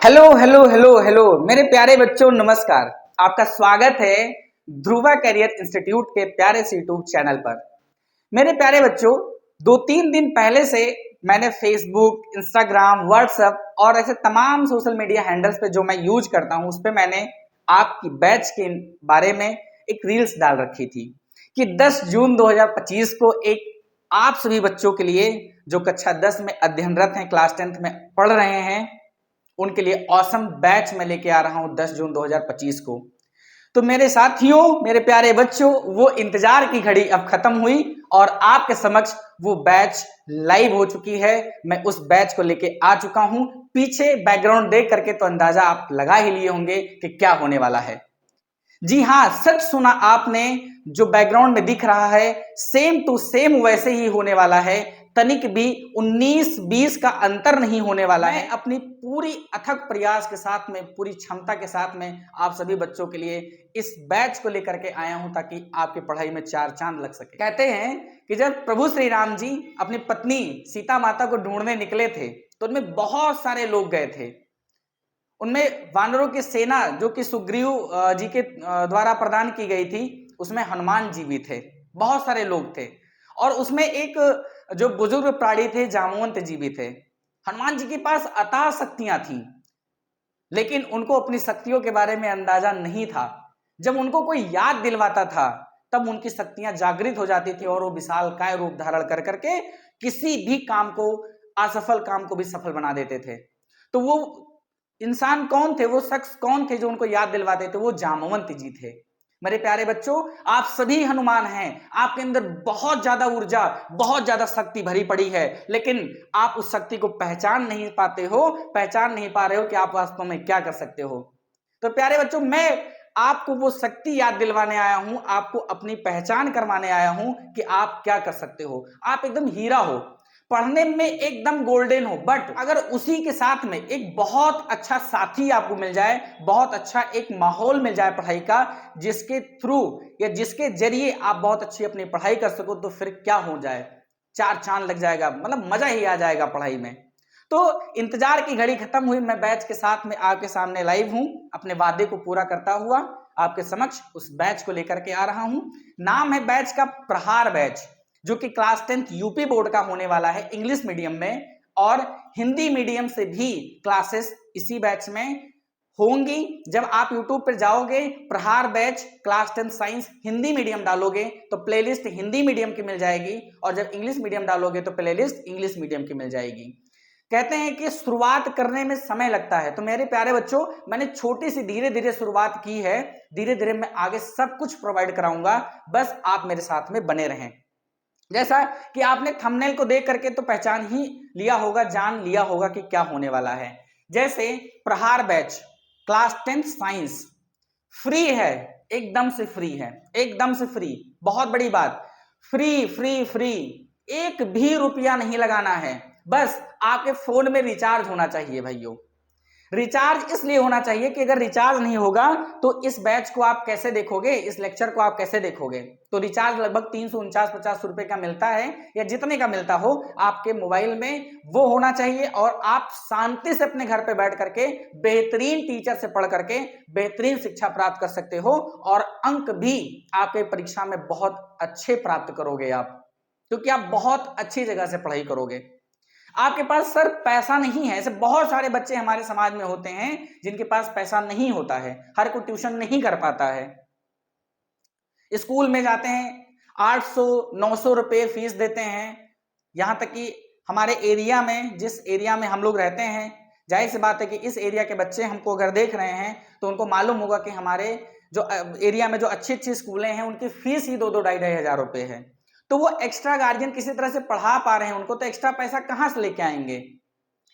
Hello hello hello hello मेरे प्यारे बच्चों, नमस्कार। आपका स्वागत है ध्रुवा कैरियर इंस्टीट्यूट के प्यारे से यूट्यूब चैनल पर। मेरे प्यारे बच्चों, 2-3 दिन पहले से मैंने फेसबुक, इंस्टाग्राम, व्हाट्सएप और ऐसे तमाम सोशल मीडिया हैंडल्स पे जो मैं यूज करता हूं, उस पे मैंने आपकी बैच के बारे में एक रील्स डाल रखी थी कि 10 जून 2025 को एक आप सभी बच्चों के लिए जो कक्षा 10 में अध्ययनरत हैं, क्लास 10th में पढ़ रहे हैं, उनके लिए ऑसम बैच में लेके आ रहा हूं 10 जून 2025 को। तो मेरे साथियों, मेरे प्यारे बच्चों, वो इंतजार की घड़ी अब खत्म हुई और आपके समक्ष वो बैच लाइव हो चुकी है। मैं उस बैच को लेके आ चुका हूं। पीछे बैकग्राउंड देख करके तो अंदाजा आप लगा ही लिए होंगे कि क्या होने वाला है। जी हाँ, सच सुना आपने। जो बैकग्राउंड में दिख रहा है सेम टू सेम वैसे ही होने वाला है। तनिक भी 19-20 का अंतर नहीं होने वाला है। अपनी पूरी अथक प्रयास के साथ में, पूरी क्षमता के साथ में आप सभी बच्चों के लिए इस बैच को लेकर के आया हूं ताकि आपकी पढ़ाई में चार चांद लग सके। कहते हैं कि जब प्रभु श्री राम जी अपनी पत्नी सीता माता को ढूंढने निकले थे तो उनमें बहुत सारे लोग गए थे। उनमें वानरों की सेना जो कि सुग्रीव जी के द्वारा प्रदान की गई थी, उसमें हनुमान जी भी थे, बहुत सारे लोग थे। और उसमें एक जो बुजुर्ग प्राणी थे, जामवंत जी भी थे। हनुमान जी के पास अथाह शक्तियां थी, लेकिन उनको अपनी शक्तियों के बारे में अंदाजा नहीं था। जब उनको कोई याद दिलवाता था तब उनकी शक्तियां जागृत हो जाती थी और वो विशालकाय रूप धारण कर करके किसी भी काम को, असफल काम को भी सफल बना देते थे। तो वो इंसान कौन थे, वो शख्स कौन थे जो उनको याद दिलवाते थे? वो जामवंत जी थे। मेरे प्यारे बच्चों, आप सभी हनुमान हैं। आपके अंदर बहुत ज्यादा ऊर्जा, बहुत ज्यादा शक्ति भरी पड़ी है, लेकिन आप उस शक्ति को पहचान नहीं पाते हो, पहचान नहीं पा रहे हो कि आप वास्तव में क्या कर सकते हो। तो प्यारे बच्चों, मैं आपको वो शक्ति याद दिलवाने आया हूं, आपको अपनी पहचान करवाने आया हूं कि आप क्या कर सकते हो। आप एकदम हीरा हो, पढ़ने में एकदम गोल्डन हो, बट अगर उसी के साथ में एक बहुत अच्छा साथी आपको मिल जाए, बहुत अच्छा एक माहौल मिल जाए पढ़ाई का, जिसके थ्रू या जिसके जरिए आप बहुत अच्छी अपनी पढ़ाई कर सको, तो फिर क्या हो जाए, चार चांद लग जाएगा, मतलब मजा ही आ जाएगा पढ़ाई में। तो इंतजार की घड़ी खत्म हुई। मैं बैच के साथ में आपके सामने लाइव हूं, अपने वादे को पूरा करता हुआ आपके समक्ष उस बैच को लेकर के आ रहा हूं। नाम है बैच का प्रहार बैच, जो कि क्लास 10th यूपी बोर्ड का होने वाला है, इंग्लिश मीडियम में, और हिंदी मीडियम से भी क्लासेस इसी बैच में होंगी। जब आप YouTube पर जाओगे, प्रहार batch class 10 science Hindi medium डालोगे तो प्लेलिस्ट हिंदी मीडियम की मिल जाएगी, और जब इंग्लिश मीडियम डालोगे तो प्लेलिस्ट इंग्लिश मीडियम की मिल जाएगी। कहते हैं कि शुरुआत करने में समय लगता है, तो मेरे प्यारे बच्चों, मैंने छोटी सी धीरे धीरे शुरुआत की है। धीरे धीरे मैं आगे सब कुछ प्रोवाइड कराऊंगा, बस आप मेरे साथ में बने रहें। जैसा कि आपने थंबनेल को देख करके तो पहचान ही लिया होगा, जान लिया होगा कि क्या होने वाला है। जैसे प्रहार batch class 10th science free है, एकदम से फ्री है, एकदम से फ्री। बहुत बड़ी बात, फ्री फ्री फ्री, एक भी रुपया नहीं लगाना है, बस आपके फोन में रिचार्ज होना चाहिए। भाइयों, रिचार्ज इसलिए होना चाहिए कि अगर रिचार्ज नहीं होगा तो इस बैच को आप कैसे देखोगे, इस लेक्चर को आप कैसे देखोगे। तो रिचार्ज लगभग 349-50 रुपए का मिलता है, या जितने का मिलता हो आपके मोबाइल में, वो होना चाहिए। और आप शांति से अपने घर पे बैठ करके बेहतरीन टीचर से पढ़ करके बेहतरीन शिक्षा प्राप्त कर सकते हो, और अंक भी आपके परीक्षा में बहुत अच्छे प्राप्त करोगे आप, क्योंकि आप बहुत अच्छी जगह से पढ़ाई करोगे। आपके पास सर पैसा नहीं है, ऐसे बहुत सारे बच्चे हमारे समाज में होते हैं जिनके पास पैसा नहीं होता है, हर कोई ट्यूशन नहीं कर पाता है। स्कूल में जाते हैं, 800-900 रुपए फीस देते हैं। यहां तक कि हमारे एरिया में, जिस एरिया में हम लोग रहते हैं, जाहिर सी बात है कि इस एरिया के बच्चे हमको अगर देख रहे हैं तो उनको मालूम होगा कि हमारे जो एरिया में जो अच्छी अच्छी स्कूलें हैं, उनकी फीस ही 2-2 ढाई रुपए है। तो वो एक्स्ट्रा गार्जियन किसी तरह से पढ़ा पा रहे हैं, उनको तो एक्स्ट्रा पैसा कहां से लेके आएंगे।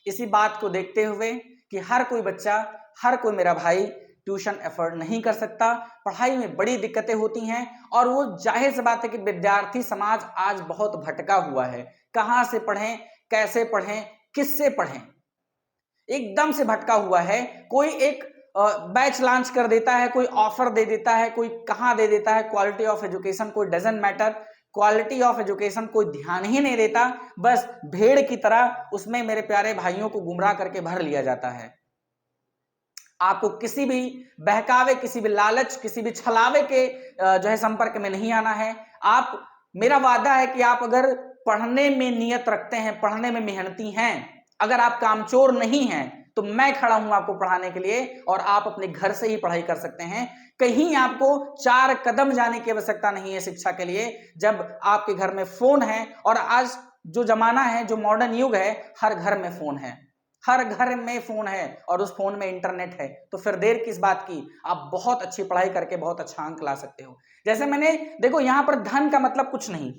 इसी बात को देखते हुए कि हर कोई बच्चा, हर कोई मेरा भाई ट्यूशन एफर्ड नहीं कर सकता, पढ़ाई में बड़ी दिक्कतें होती हैं, और वो जाहिर सी बात है कि विद्यार्थी समाज आज बहुत भटका हुआ है। कहां से पढ़ें, कैसे पढ़ें, किससे पढ़ें, एकदम से भटका हुआ है। कोई एक बैच लॉन्च कर देता है, कोई ऑफर दे देता है, कोई कहां दे देता है, क्वालिटी ऑफ एजुकेशन कोई doesn't matter. Quality of education कोई ध्यान ही नहीं देता, बस भेड़ की तरह उसमें मेरे प्यारे भाइयों को गुमराह करके भर लिया जाता है। आपको किसी भी बहकावे, किसी भी लालच, किसी भी छलावे के जो है संपर्क में नहीं आना है। आप, मेरा वादा है कि आप अगर पढ़ने में नियत रखते हैं, पढ़ने में मेहनती हैं, अगर आप कामचोर नहीं हैं, तो मैं खड़ा हूं आपको पढ़ाने के लिए, और आप अपने घर से ही पढ़ाई कर सकते हैं। कहीं आपको 4 कदम जाने की आवश्यकता नहीं है शिक्षा के लिए, जब आपके घर में फोन है। और आज जो जमाना है, जो मॉडर्न युग है, हर घर में फोन है, हर घर में फोन है, और उस फोन में इंटरनेट है। तो फिर देर किस बात की, आप बहुत अच्छी पढ़ाई करके बहुत अच्छा अंक ला सकते हो। जैसे मैंने, देखो यहां पर धन का मतलब कुछ नहीं,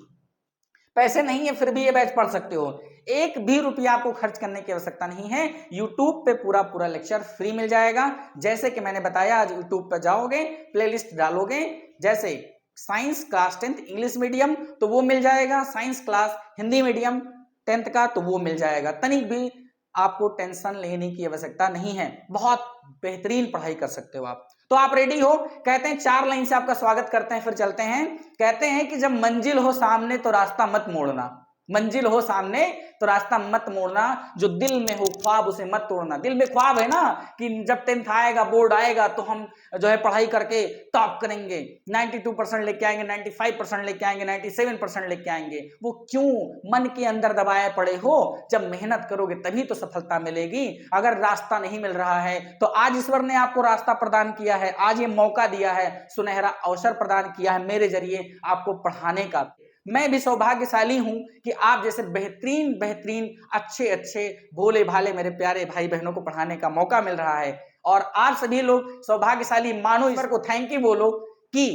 पैसे नहीं है फिर भी ये बैच पढ़ सकते हो। एक भी रुपया आपको खर्च करने की आवश्यकता नहीं है। यूट्यूब पे पूरा पूरा लेक्चर फ्री मिल जाएगा। जैसे कि मैंने बताया, आज यूट्यूब पे जाओगे, प्लेलिस्ट डालोगे, जैसे science class 10th English medium तो वो मिल जाएगा, science class Hindi medium 10th का तो वो मिल जाएगा। तनिक भी आपको टेंशन लेने की आवश्यकता नहीं है, बहुत बेहतरीन पढ़ाई कर सकते हो आप। तो आप रेडी हो? कहते हैं 4 लाइन से आपका स्वागत करते हैं, फिर चलते हैं। कहते हैं कि जब मंजिल हो सामने तो रास्ता मत मोड़ना, मंजिल हो सामने तो रास्ता मत मोड़ना, जो दिल में हो ख्वाब उसे मत तोड़ना। दिल में ख्वाब है ना कि जब 10th आएगा, बोर्ड आएगा, तो हम जो है पढ़ाई करके टॉप करेंगे, 92% लेके आएंगे, 95% लेके आएंगे, 97% लेके आएंगे। वो क्यों मन के अंदर दबाए पड़े हो? जब मेहनत करोगे तभी तो सफलता मिलेगी। अगर रास्ता नहीं मिल रहा है तो आज ईश्वर ने आपको रास्ता प्रदान किया है, आज ये मौका दिया है, सुनहरा अवसर प्रदान किया है मेरे जरिए आपको पढ़ाने का। मैं भी सौभाग्यशाली हूं कि आप जैसे बेहतरीन बेहतरीन अच्छे अच्छे भोले भाले मेरे प्यारे भाई बहनों को पढ़ाने का मौका मिल रहा है। और आप सभी लोग सौभाग्यशाली मानो, ईश्वर को थैंक यू बोलो कि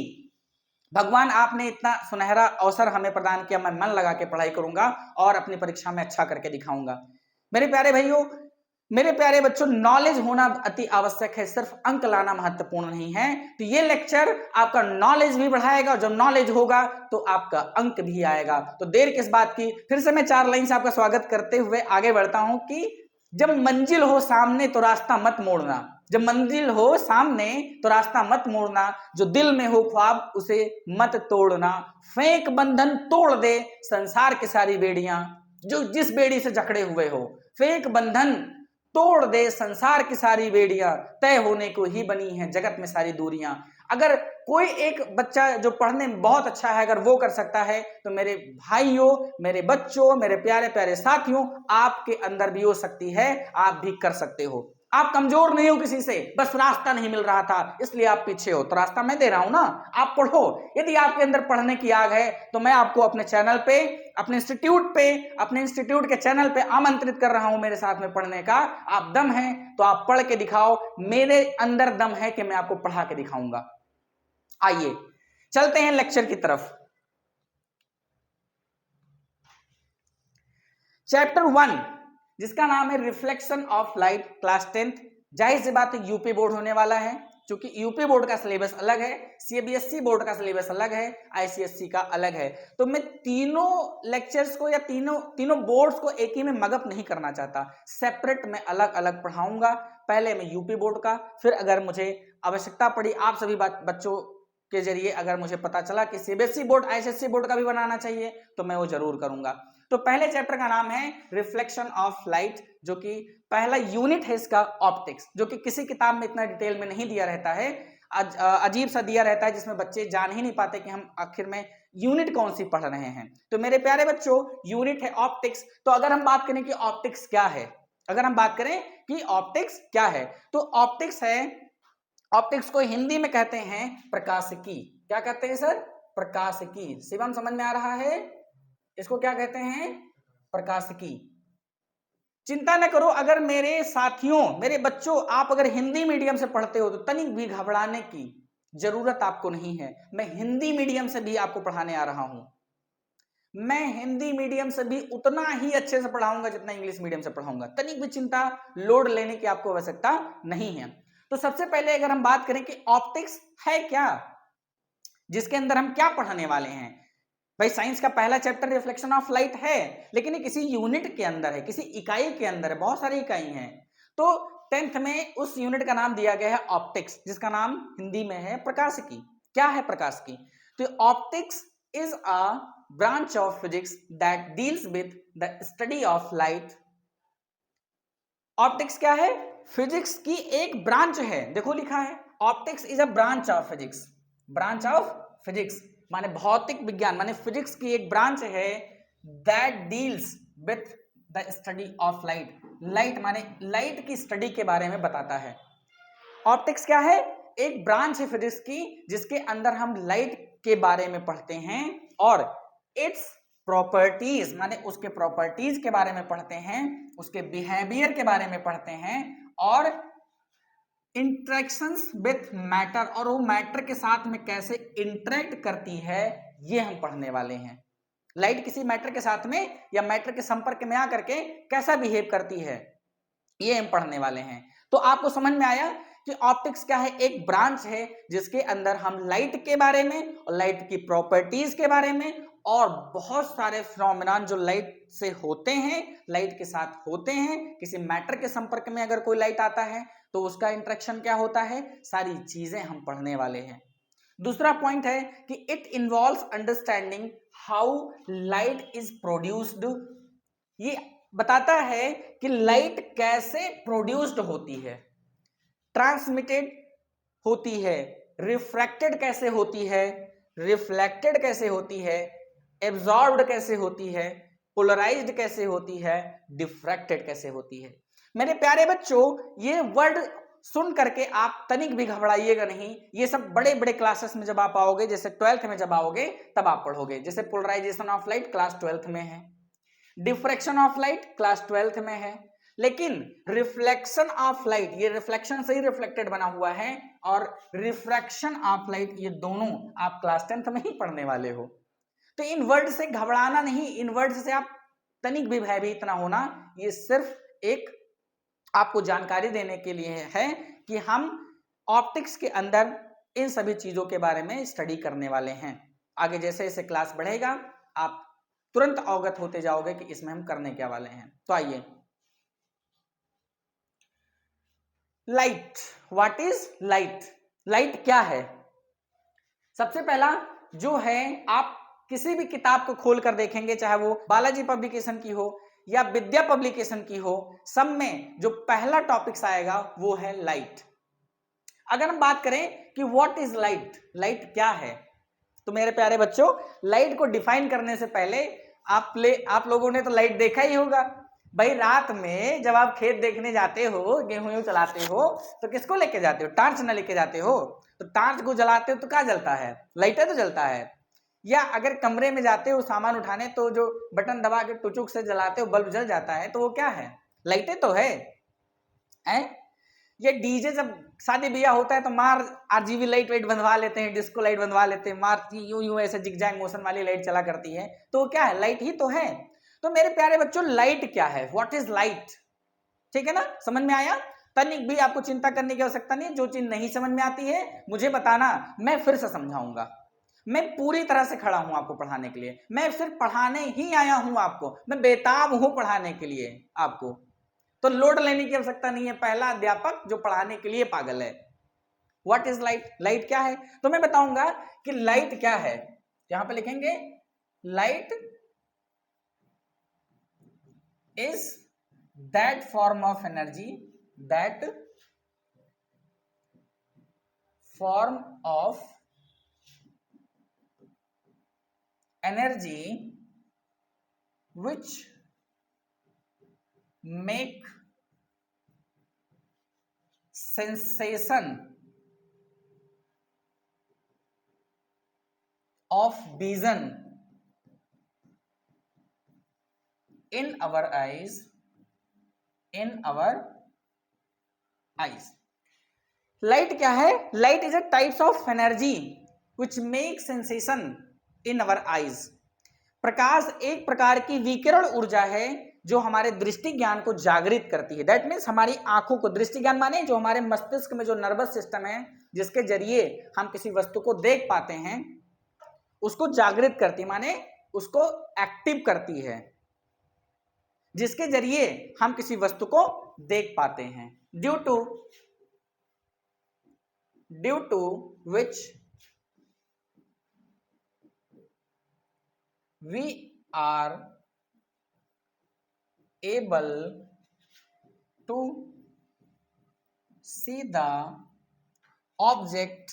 भगवान आपने इतना सुनहरा अवसर हमें प्रदान किया। मैं मन लगा के पढ़ाई करूंगा और अपनी परीक्षा में अच्छा करके दिखाऊंगा। मेरे प्यारे भाइयों, मेरे प्यारे बच्चों, नॉलेज होना अति आवश्यक है, सिर्फ अंक लाना महत्वपूर्ण नहीं है। तो ये लेक्चर आपका नॉलेज भी बढ़ाएगा, और जब नॉलेज होगा तो आपका अंक भी आएगा। तो देर किस बात की, फिर से मैं 4 लाइन से आपका स्वागत करते हुए आगे बढ़ता हूं कि जब मंजिल हो सामने तो रास्ता मत मोड़ना, जब मंजिल हो सामने तो रास्ता मत मोड़ना, जो दिल में हो ख्वाब उसे मत तोड़ना, फेंक बंधन तोड़ दे संसार की सारी बेड़ियां, जो जिस बेड़ी से जकड़े हुए हो, फेंक बंधन तोड़ दे संसार की सारी बेड़ियां, तय होने को ही बनी है जगत में सारी दूरियां। अगर कोई एक बच्चा जो पढ़ने में बहुत अच्छा है, अगर वो कर सकता है, तो मेरे भाइयों, मेरे बच्चों, मेरे प्यारे प्यारे साथियों, आपके अंदर भी हो सकती है, आप भी कर सकते हो। आप कमजोर नहीं हो किसी से, बस रास्ता नहीं मिल रहा था इसलिए आप पीछे हो, तो रास्ता मैं दे रहा हूं ना, आप पढ़ो। यदि आपके अंदर पढ़ने की आग है तो मैं आपको अपने चैनल पे, अपने इंस्टीट्यूट के चैनल पे आमंत्रित कर रहा हूं मेरे साथ में पढ़ने का। आप दम है तो आप पढ़ के दिखाओ, मेरे अंदर दम है कि मैं आपको पढ़ा के दिखाऊंगा। आइए चलते हैं लेक्चर की तरफ। चैप्टर 1 जिसका नाम है reflection of light, class 10th। जाहिर सी बात है यूपी बोर्ड होने वाला है, क्योंकि यूपी बोर्ड का सिलेबस अलग है, सीबीएसई बोर्ड का सिलेबस अलग है, आईसीएसई का अलग है। तो मैं तीनों लेक्चर्स को या तीनों बोर्ड्स को एक ही में मगअप नहीं करना चाहता, सेपरेट मैं अलग अलग पढ़ाऊंगा। पहले मैं यूपी बोर्ड का, फिर अगर मुझे आवश्यकता पड़ी आप सभी बच्चों के जरिए, अगर मुझे पता चला कि सीबीएसई बोर्ड आईसीएसई बोर्ड का भी बनाना चाहिए तो मैं वो जरूर करूंगा। तो पहले चैप्टर का नाम है रिफ्लेक्शन ऑफ लाइट, जो कि पहला यूनिट है इसका ऑप्टिक्स, जो कि किसी किताब में इतना डिटेल में नहीं दिया रहता है, अजीब सा दिया रहता है, जिसमें बच्चे जान ही नहीं पाते कि हम आखिर में यूनिट कौन सी पढ़ रहे हैं। तो मेरे प्यारे बच्चों, यूनिट है ऑप्टिक्स। तो अगर हम बात करें कि ऑप्टिक्स क्या है, अगर हम बात करें कि ऑप्टिक्स क्या है, तो ऑप्टिक्स है, ऑप्टिक्स को हिंदी में कहते हैं प्रकाशिकी। क्या कहते हैं सर? प्रकाशिकी। शिवम समझ में आ रहा है? इसको क्या कहते हैं? प्रकाशिकी। चिंता न करो, अगर मेरे साथियों, मेरे बच्चों, आप अगर हिंदी मीडियम से पढ़ते हो तो तनिक भी घबराने की जरूरत आपको नहीं है। मैं हिंदी मीडियम से भी आपको पढ़ाने आ रहा हूं। मैं हिंदी मीडियम से भी उतना ही अच्छे से पढ़ाऊंगा जितना इंग्लिश मीडियम से पढ़ाऊंगा। तनिक भी चिंता, लोड लेने की आपको आवश्यकता नहीं है। तो सबसे पहले अगर हम बात करें कि ऑप्टिक्स है क्या, जिसके अंदर हम क्या पढ़ने वाले हैं। भाई साइंस का पहला चैप्टर रिफ्लेक्शन ऑफ लाइट है, लेकिन ये किसी यूनिट के अंदर है, किसी इकाई के अंदर है, बहुत सारी इकाई हैं। तो 10th में उस यूनिट का नाम दिया गया है ऑप्टिक्स, जिसका नाम हिंदी में है प्रकाशिकी। क्या है प्रकाशिकी? तो optics is a branch of physics that deals with the study of light. Optics क्या है? फिजिक्स की एक ब्रांच है, देखो लिखा है optics is a branch of physics, branch of physics माने भौतिक विज्ञान, माने फिजिक्स की एक ब्रांच है that deals with the study of light, light माने लाइट की स्टडी के बारे में बताता है। ऑप्टिक्स क्या है? एक ब्रांच है फिजिक्स की जिसके अंदर हम लाइट के बारे में पढ़ते हैं और इट्स प्रॉपर्टीज माने उसके प्रॉपर्टीज के बारे में पढ़ते हैं, उसके बिहेवियर के बारे में पढ़ते हैं और इंटरेक्शंस विथ मैटर, और वो मैटर के साथ में कैसे इंटरेक्ट करती है ये हम पढ़ने वाले हैं। लाइट किसी मैटर के साथ में या मैटर के संपर्क में आकर के कैसा बिहेव करती है ये हम पढ़ने वाले हैं। तो आपको समझ में आया कि ऑप्टिक्स क्या है? एक ब्रांच है जिसके अंदर हम लाइट के बारे में और लाइट की प्रॉपर्टीज के बारे में और बहुत सारे फिनोमेनन जो लाइट से होते हैं, लाइट के साथ होते हैं, किसी मैटर के संपर्क में अगर कोई लाइट आता है तो उसका इंटरेक्शन क्या होता है, सारी चीजें हम पढ़ने वाले हैं। दूसरा पॉइंट है कि it involves understanding how light is produced, ये बताता है कि लाइट कैसे प्रोड्यूस्ड होती है, ट्रांसमिटेड होती है, रिफ्रैक्टेड कैसे होती है, रिफ्लेक्टेड कैसे होती है, एब्जॉर्ब्ड कैसे होती है, पोलराइज्ड कैसे होती है, डिफ्रैक्टेड कैसे होती है। मेरे प्यारे बच्चों, ये वर्ड सुन करके आप तनिक भी घबराइएगा नहीं, ये सब बड़े बड़े क्लासेस में जब आप आओगे, जैसे 12th में जब आओगे तब आप पढ़ोगे। जैसे polarisation of light class 12th में है, diffraction of light class 12th में है, लेकिन रिफ्लेक्शन ऑफ लाइट, ये रिफ्लेक्शन से ही रिफ्लेक्टेड बना हुआ है, और रिफ्रैक्शन ऑफ लाइट ये दोनों आप क्लास 10th में ही पढ़ने वाले हो। तो इन वर्ड से घबराना नहीं, इन वर्ड से आप तनिक भी भयभीत ना होना, ये सिर्फ एक आपको जानकारी देने के लिए है कि हम ऑप्टिक्स के अंदर इन सभी चीजों के बारे में स्टडी करने वाले हैं। आगे जैसे जैसे क्लास बढ़ेगा आप तुरंत अवगत होते जाओगे कि इसमें हम करने क्या वाले हैं। तो आइए, light, what is light? Light क्या है? सबसे पहला जो है, आप किसी भी किताब को खोल कर देखेंगे, चाहे वो बालाजी पब्लिकेशन की हो या विद्या पब्लिकेशन की हो, सब में जो पहला टॉपिक्स आएगा वो है लाइट। अगर हम बात करें कि व्हाट इज लाइट, लाइट क्या है, तो मेरे प्यारे बच्चों लाइट को डिफाइन करने से पहले आप लोगों ने तो लाइट देखा ही होगा भाई। रात में जब आप खेत देखने जाते हो, गेहूं चलाते हो, तो किसको लेके जाते हो? टार्च न लेके जाते हो? तो टार्च को जलाते हो तो क्या जलता है? लाइटर तो जलता है। या अगर कमरे में जाते हो सामान उठाने, तो जो बटन दबा के टुचुक से जलाते हो बल्ब जल जाता है, तो वो क्या है? लाइटें तो है। ये डीजे जब शादी ब्याह होता है तो मार आरजीबी लाइट वाइट बंधवा लेते हैं, डिस्को लाइट बंधवा लेते हैं, मार यूं यूं ऐसे जिगजैग मोशन वाली लाइट चला करती है, तो क्या है? लाइट ही तो है। तो मेरे प्यारे बच्चों लाइट क्या है? What is light? ठीक है ना, समझ में आया? तनिक भी आपको चिंता करने की आवश्यकता नहीं। जो चीज नहीं समझ में आती है मुझे बताना, मैं फिर से समझाऊंगा। मैं पूरी तरह से खड़ा हूं आपको पढ़ाने के लिए, मैं सिर्फ पढ़ाने ही आया हूं आपको, मैं बेताब हूं पढ़ाने के लिए आपको। तो लोड लेने की आवश्यकता नहीं है, पहला अध्यापक जो पढ़ाने के लिए पागल है। What is light? लाइट क्या है? तो मैं बताऊंगा कि लाइट क्या है। यहां पे लिखेंगे light is that form of energy, that form of energy which make sensation of vision in our eyes, in our eyes. Light क्या है? Light is a types of energy which make sensation in our eyes. प्रकाश एक प्रकार की विकिरण ऊर्जा है जो हमारे दृष्टि ज्ञान को जागृत करती है। दैट मीन्स हमारी आंखों को, दृष्टि ज्ञान माने जो हमारे मस्तिष्क में जो नर्वस सिस्टम है जिसके जरिए हम किसी वस्तु को देख पाते हैं, उसको जागृत करती है, माने उसको एक्टिव करती है, जिसके जरिए हम किसी वस्तु को देख पाते हैं। Due to which we are able to see the objects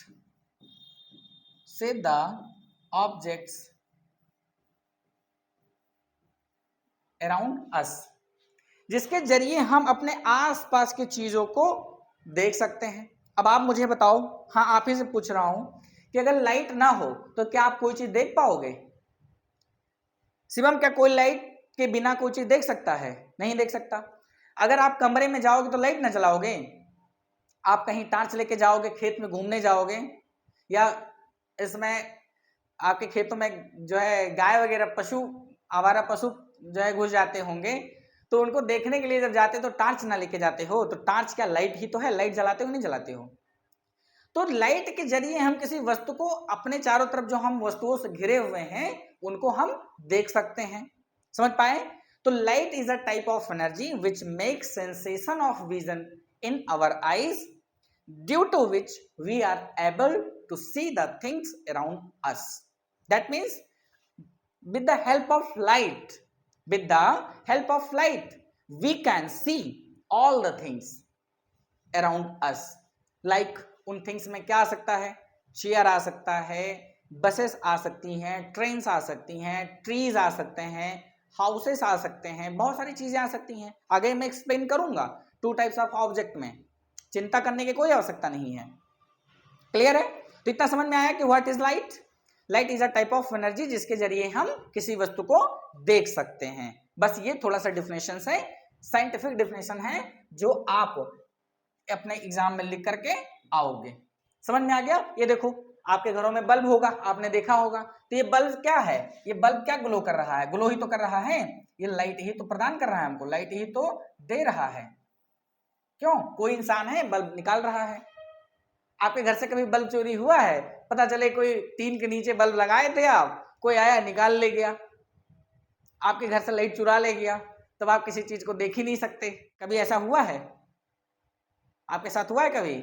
around us, जिसके जरिए हम अपने आसपास की चीजों को देख सकते हैं। अब आप मुझे बताओ, हाँ आप ही से पूछ रहा हूं कि अगर लाइट ना हो तो क्या आप कोई चीज देख पाओगे? शिवम, क्या कोई लाइट के बिना कोई चीज देख सकता है? नहीं देख सकता। अगर आप कमरे में जाओगे तो लाइट ना जलाओगे? आप कहीं टार्च लेके जाओगे, खेत में घूमने जाओगे, या इसमें आपके खेतों में जो है गाय वगैरह पशु, आवारा पशु जो है घुस जाते होंगे, तो उनको देखने के लिए जब जाते हो तो टार्च ना लेके जाते हो, तो टार्च क्या लाइट ही तो है? लाइट जलाते हो नहीं जलाते हो? तो लाइट के जरिए हम किसी वस्तु को, अपने चारों तरफ जो हम वस्तुओं से घिरे हुए हैं उनको हम देख सकते हैं। समझ पाए? तो light is a type of energy which makes sensation of vision in our eyes, due to which we are able to see the things around us. That means with the help of light, we can see all the things around us. Like उन things में क्या आ सकता है? Chair आ सकता है, buses आ सकती हैं, trains आ सकती हैं, ट्रीज आ सकते हैं, हाउसेस आ सकते हैं, बहुत सारी चीजें आ सकती हैं। आगे मैं एक्सप्लेन करूंगा टू टाइप्स ऑफ ऑब्जेक्ट में, चिंता करने की कोई आवश्यकता नहीं है। क्लियर है? तो इतना समझ में आया कि what is light? Light is a type of energy जिसके जरिए हम किसी वस्तु को देख सकते हैं। बस ये थोड़ा सा डिफिनेशन है, साइंटिफिक डिफिनेशन है, जो आप अपने एग्जाम में लिख करके आओगे। समझ में आ गया? ये देखो, आपके घरों में बल्ब होगा, आपने देखा होगा, तो ये बल्ब क्या है? ये बल्ब क्या ग्लो कर रहा है? ग्लो ही तो कर रहा है, ये लाइट ही तो प्रदान कर रहा है हमको, लाइट ही तो दे रहा है। क्यों? कोई इंसान है, बल्ब निकाल रहा है। आपके घर से कभी बल्ब चोरी हुआ है? पता चले कोई टीन के नीचे बल्ब लगाए थे आप, कोई आया निकाल ले गया, आपके घर से लाइट चुरा ले गया, तब आप किसी चीज को देख ही नहीं सकते। कभी ऐसा हुआ है? आपके साथ हुआ है कभी?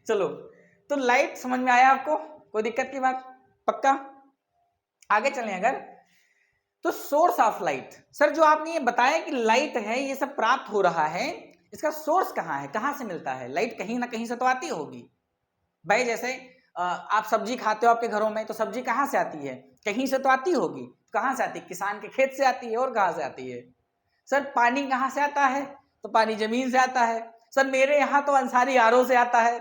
चलो, तो लाइट समझ में आया आपको? कोई दिक्कत की बात? पक्का? आगे चलें अगर, तो सोर्स ऑफ लाइट। सर जो आपने ये बताया कि लाइट है, ये सब प्राप्त हो रहा है, इसका सोर्स कहाँ है? कहाँ से मिलता है? लाइट कहीं ना कहीं से तो आती होगी भाई। जैसे आप सब्जी खाते हो आपके घरों में, तो सब्जी कहाँ से आती है? कहीं से तो आती होगी। कहाँ से आती है? किसान के खेत से आती है। और कहाँ से आती है? सर पानी कहाँ से आता है? तो पानी जमीन से आता है। सर मेरे यहाँ तो अंसारी आरओ से आता है।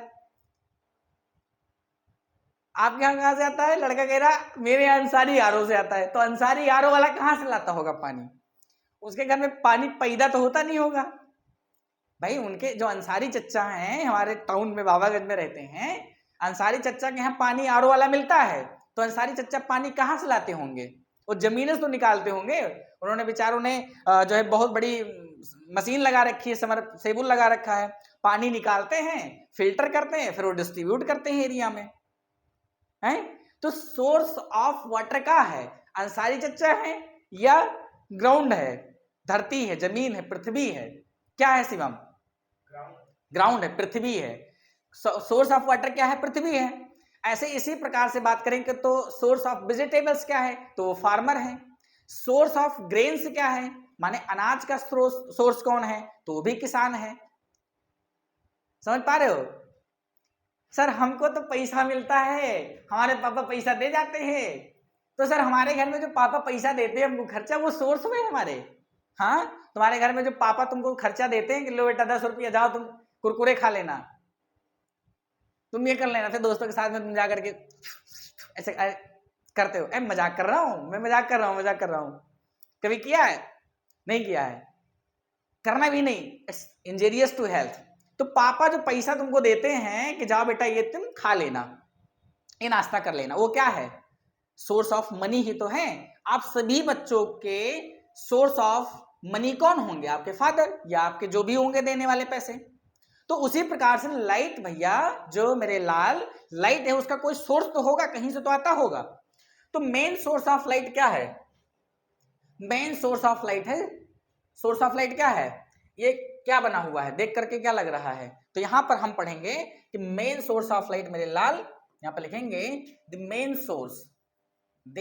आपके यहाँ कहाँ से आता है? लड़का कह रहा मेरे यहाँ अंसारी आरओ से आता है। तो अंसारी आरओ वाला कहाँ से लाता होगा पानी? उसके घर में पानी पैदा तो होता नहीं होगा भाई। उनके जो अंसारी चच्चा हैं, हमारे टाउन में बाबागंज में रहते हैं, अंसारी चच्चा के यहाँ पानी आरओ वाला मिलता है। तो अंसारी चच्चा पानी कहाँ से लाते होंगे? वो जमीन से तो निकालते होंगे। उन्होंने बेचारों ने जो है बहुत बड़ी मशीन लगा रखी है, समरसेबुल लगा रखा है, पानी निकालते हैं, फिल्टर करते हैं, फिर वो डिस्ट्रीब्यूट करते हैं एरिया में, है? तो सोर्स ऑफ वाटर का है? अंसारी चच्चा है या ग्राउंड है? धरती है, जमीन है, पृथ्वी है? क्या है शिवम? ग्राउंड है, पृथ्वी है। सोर्स ऑफ वाटर क्या है? पृथ्वी है। ऐसे इसी प्रकार से बात करेंगे तो सोर्स ऑफ वेजिटेबल्स क्या है? तो वो फार्मर है। सोर्स ऑफ ग्रेन्स क्या है? माने अनाज का सोर्स कौन है? तो वो भी किसान है। समझ पा रहे हो? सर हमको तो पैसा मिलता है, हमारे पापा पैसा दे जाते हैं। तो सर हमारे घर में जो पापा पैसा देते हैं हमको खर्चा, वो सोर्स में हमारे। हाँ, तुम्हारे घर में जो पापा तुमको खर्चा देते हैं कि लो बेटा 10 रुपया जाओ तुम कुरकुरे खा लेना, तुम ये कर लेना, फिर दोस्तों के साथ में तुम जा करके ऐसे करते हो। मजाक कर रहा हूँ मैं, मजाक कर रहा हूँ। कभी किया है? नहीं किया है, करना भी नहीं, इंजीरियस टू हेल्थ। तो पापा जो पैसा तुमको देते हैं कि जाओ बेटा ये तुम खा लेना, ये नाश्ता कर लेना, वो क्या है? सोर्स ऑफ मनी ही तो है। आप सभी बच्चों के सोर्स ऑफ मनी कौन होंगे? आपके फादर या आपके जो भी होंगे देने वाले पैसे। तो उसी प्रकार से लाइट भैया, जो मेरे लाल लाइट है, उसका कोई सोर्स तो होगा, कहीं से तो आता होगा। तो मेन सोर्स ऑफ लाइट क्या है? मेन सोर्स ऑफ लाइट है, सोर्स ऑफ लाइट क्या है? ये क्या बना हुआ है, देख करके क्या लग रहा है? तो यहां पर हम पढ़ेंगे कि मेन सोर्स ऑफ लाइट मेरे लाल, यहां पर लिखेंगे द मेन सोर्स, द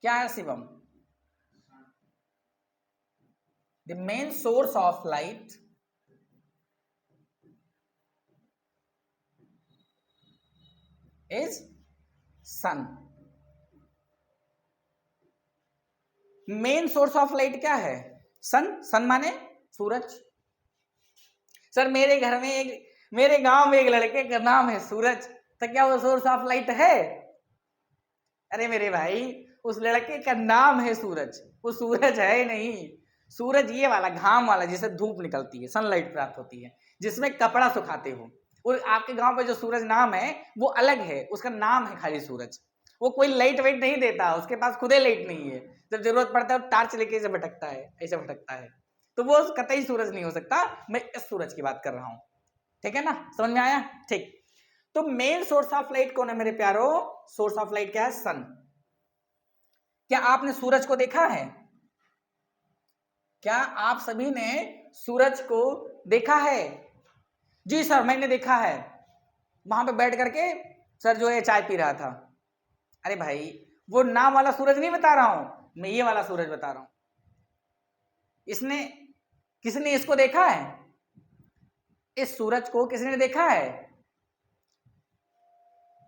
क्या है Shivam? The main source of light is sun. Main source of light क्या है? सन। सन माने सूरज। सर मेरे घर में मेरे गांव में एक लड़के का नाम है सूरज, तो क्या वो सोर्स ऑफ लाइट है? अरे मेरे भाई, उस लड़के का नाम है सूरज, वो सूरज है नहीं। सूरज ये वाला घाम वाला जिससे धूप निकलती है, सनलाइट प्राप्त होती है, जिसमें कपड़ा सुखाते हो। और आपके गांव पे जो सूरज नाम है वो अलग है, उसका नाम है खाली सूरज। वो कोई लाइट वेट नहीं देता, उसके पास खुदे लाइट नहीं है, जब जरूरत पड़ता है टार्च लेके ऐसे भटकता है, ऐसे भटकता है। तो वो कतई सूरज नहीं हो सकता। मैं इस सूरज की बात कर रहा हूं, ठीक है ना? समझ में आया? ठीक। तो मेन सोर्स ऑफ लाइट कौन है मेरे प्यारो? सोर्स ऑफ लाइट क्या है? सन। क्या आपने सूरज को देखा है? क्या आप सभी ने सूरज को देखा है? जी सर मैंने देखा है, वहां पे बैठ करके सर जो है चाय पी रहा था। अरे भाई वो नाम वाला सूरज नहीं बता रहा हूं, मैं ये वाला सूरज बता रहा हूं। इसने किसने इसको देखा है? इस सूरज को किसने देखा है?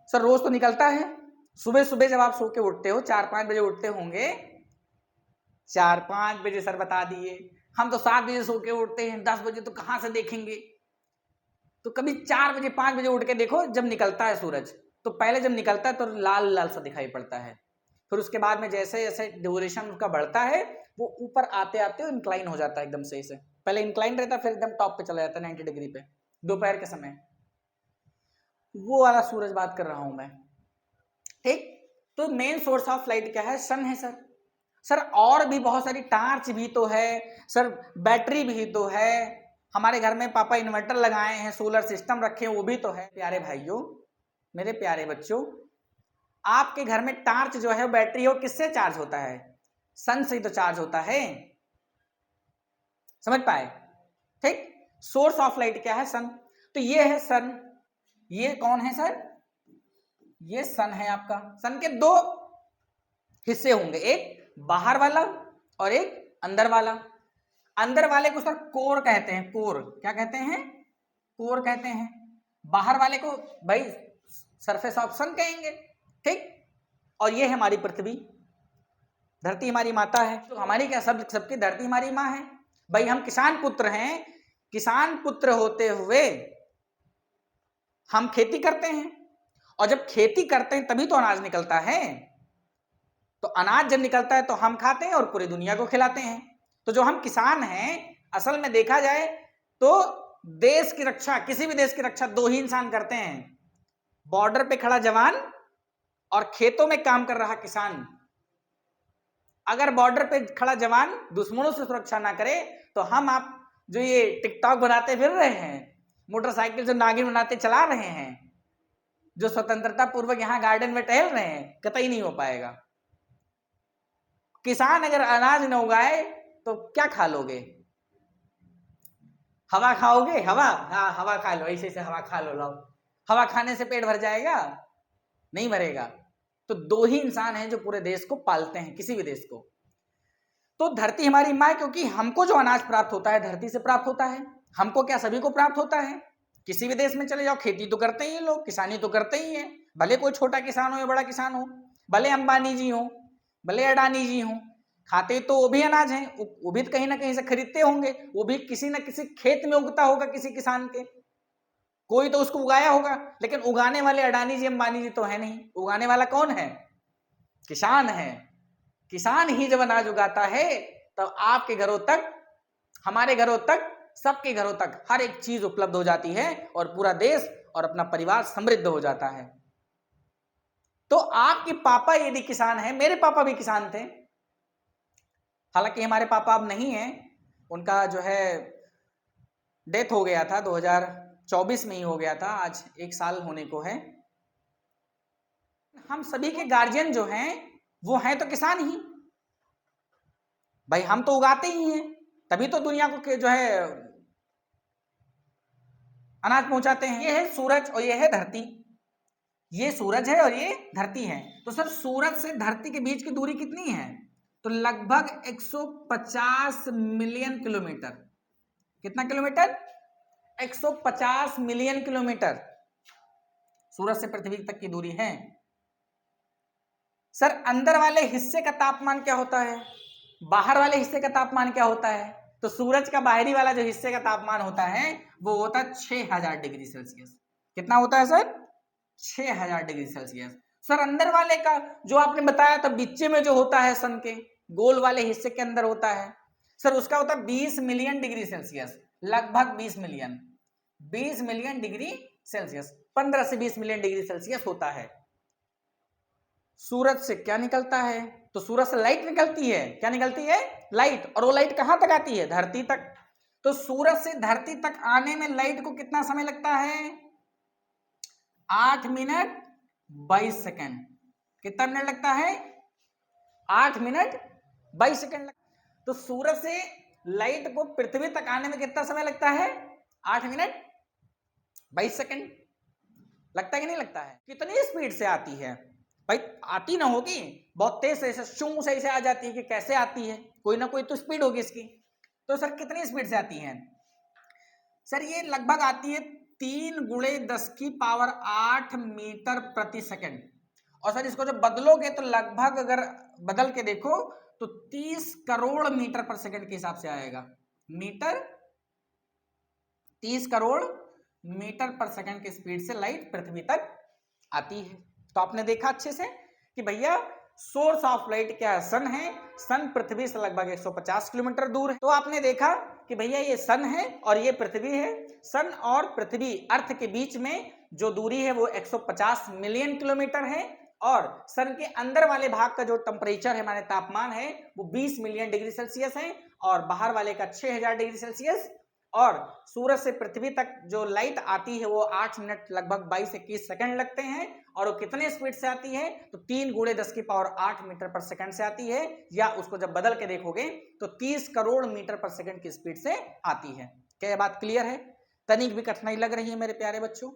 सर रोज तो निकलता है, सुबह सुबह जब आप सो के उठते हो 4-5 बजे उठते होंगे। 4-5 बजे सर बता दिए, हम तो 7 बजे सो के उठते हैं, 10 बजे तो कहां से देखेंगे? तो कभी 4 बजे 5 बजे उठ के देखो जब निकलता है सूरज, तो पहले जब निकलता है तो लाल लाल सा दिखाई पड़ता है, फिर उसके बाद में जैसे जैसे ड्यूरेशन उसका बढ़ता है वो ऊपर आते आते इंक्लाइन हो जाता है एकदम सही से। पहले इंक्लाइन रहता है फिर एकदम टॉप पे चला जाता है 90 डिग्री पे, दोपहर के समय। वो वाला सूरज बात कर रहा हूं मैं, ठीक। तो मेन सोर्स ऑफ लाइट क्या है? सन है सर। सर और भी बहुत सारी, टार्च भी तो है सर, बैटरी भी तो है, हमारे घर में पापा इन्वर्टर लगाए हैं, सोलर सिस्टम रखे हैं, वो भी तो है। प्यारे भाइयों, मेरे प्यारे बच्चों, आपके घर में टार्च जो है बैटरी हो किससे चार्ज होता है? सन से ही तो चार्ज होता है। समझ पाए? ठीक। सोर्स ऑफ लाइट क्या है? सन। तो ये है सन। ये कौन है सर? ये सन है आपका। सन के दो हिस्से होंगे, एक बाहर वाला और एक अंदर वाला। अंदर वाले को सर कोर कहते हैं, कोर। क्या कहते हैं? कोर कहते हैं। बाहर वाले को भाई सरफेस ऑफ सन कहेंगे, ठीक। और ये है हमारी पृथ्वी, धरती हमारी माता है। तो हमारी क्या, सब सबकी धरती हमारी माँ है भाई। हम किसान पुत्र हैं, किसान पुत्र होते हुए हम खेती करते हैं, और जब खेती करते हैं तभी तो अनाज निकलता है। तो अनाज जब निकलता है तो हम खाते हैं और पूरी दुनिया को खिलाते हैं। तो जो हम किसान हैं, असल में देखा जाए तो देश की रक्षा, किसी भी देश की रक्षा दो ही इंसान करते हैं, बॉर्डर पे खड़ा जवान और खेतों में काम कर रहा किसान। अगर बॉर्डर पे खड़ा जवान दुश्मनों से सुरक्षा ना करे तो हम आप जो ये टिकटॉक बनाते फिर रहे हैं, मोटरसाइकिल जो नागिन बनाते चला रहे हैं, जो स्वतंत्रता पूर्वक यहां गार्डन में टहल रहे हैं, कतई नहीं हो पाएगा। किसान अगर अनाज न उगाए तो क्या खा लोगे? हवा खाओगे? हवा, हाँ हवा खा लो, ऐसे ऐसे हवा खा लो, लाओ। हवा खाने से पेट भर जाएगा? नहीं भरेगा। तो दो ही इंसान हैं जो पूरे देश को पालते हैं, किसी भी देश को। तो धरती हमारी माँ है, क्योंकि हमको जो अनाज प्राप्त होता है धरती से प्राप्त होता है। हमको क्या, सभी को प्राप्त होता है। किसी भी देश में चले जाओ, खेती तो करते ही लोग, किसानी तो करते ही है, भले कोई छोटा किसान हो या बड़ा किसान हो, भले अंबानी जी हो, भले अडानी जी हो, खाते तो वो भी अनाज हैं, वो भी कहीं ना कहीं से खरीदते होंगे, वो भी किसी न किसी खेत में उगता होगा, किसी किसान के, कोई तो उसको उगाया होगा। लेकिन उगाने वाले अडानी जी अंबानी जी तो है नहीं, उगाने वाला कौन है? किसान है। किसान ही जब अनाज उगाता है तब आपके घरों तक, हमारे घरों तक, सबके घरों तक हर एक चीज उपलब्ध हो जाती है और पूरा देश और अपना परिवार समृद्ध हो जाता है। तो आपके पापा यदि किसान हैं, मेरे पापा भी किसान थे, हालांकि हमारे पापा अब नहीं हैं, उनका जो है डेथ हो गया था, 2024 में ही हो गया था, आज 1 साल होने को है। हम सभी के गार्जियन जो हैं वो हैं तो किसान ही भाई, हम तो उगाते ही हैं, तभी तो दुनिया को जो है अनाज पहुंचाते हैं। ये है सूरज और ये है धरती। ये सूरज है और ये धरती है। तो सर सूरज से धरती के बीच की दूरी कितनी है? तो लगभग 150 मिलियन किलोमीटर। कितना किलोमीटर? 150 मिलियन किलोमीटर सूरज से पृथ्वी तक की दूरी है। सर अंदर वाले हिस्से का तापमान क्या होता है, बाहर वाले हिस्से का तापमान क्या होता है? तो सूरज का बाहरी वाला जो हिस्से का तापमान होता है वो होता है 6000 डिग्री सेल्सियस। कितना होता है सर? 6000 degree Celsius. सर अंदर वाले का जो आपने बताया था बीचे में जो होता है सन के गोल वाले हिस्से के अंदर होता है, सर उसका होता है 20 मिलियन डिग्री सेल्सियस। लगभग 20 मिलियन डिग्री सेल्सियस, 15 से 20 मिलियन डिग्री सेल्सियस होता है। सूरज से क्या निकलता है? तो सूरज से लाइट निकलती है। क्या निकलती है? लाइट। और वो लाइट कहां तक आती है? धरती तक। तो सूरज से धरती तक आने में लाइट को कितना समय लगता है? 8 मिनट 22 सेकेंड। कितना मिनट लगता है? 8 मिनट 22 सेकेंड लगता। तो सूरज से लाइट को पृथ्वी तक आने में कितना समय लगता है? 8 मिनट 22 सेकेंड। लगता है कि नहीं लगता है? कितनी स्पीड से आती है भाई? आती ना होगी, बहुत तेज से शू से ऐसे आ जाती है कि कैसे आती है, कोई ना कोई तो स्पीड होगी इसकी। तो सर कितनी स्पीड से आती है? सर ये लगभग आती है 3 गुणे 10 की पावर 8 मीटर प्रति सेकंड। और सर इसको जब बदलोगे तो लगभग अगर बदल के देखो तो 30 करोड़ मीटर पर सेकंड के हिसाब से आएगा। मीटर 30 करोड़ मीटर पर सेकंड की स्पीड से लाइट पृथ्वी तक आती है। तो आपने देखा अच्छे से कि भैया सोर्स ऑफ लाइट क्या है? सन है। सन पृथ्वी से लगभग 150 किलोमीटर दूर है। तो आपने देखा कि भैया ये सन है और ये पृथ्वी है। सन और पृथ्वी अर्थ के बीच में जो दूरी है वो 150 मिलियन किलोमीटर है। और सन के अंदर वाले भाग का जो टेम्परेचर है माने तापमान है वो 20 मिलियन डिग्री सेल्सियस है और बाहर वाले का 6000 डिग्री सेल्सियस। और सूरज से पृथ्वी तक जो लाइट आती है वो 8 मिनट लगभग 22-21 सेकंड लगते हैं। और वो कितने स्पीड से आती है? तो 3 गुणे 10 की पावर 8 मीटर पर सेकंड से आती है। या उसको जब बदल के देखोगे तो 30 करोड़ मीटर पर सेकंड की स्पीड से आती है। क्या यह बात क्लियर है? तनिक भी कठिनाई लग रही है मेरे प्यारे बच्चों?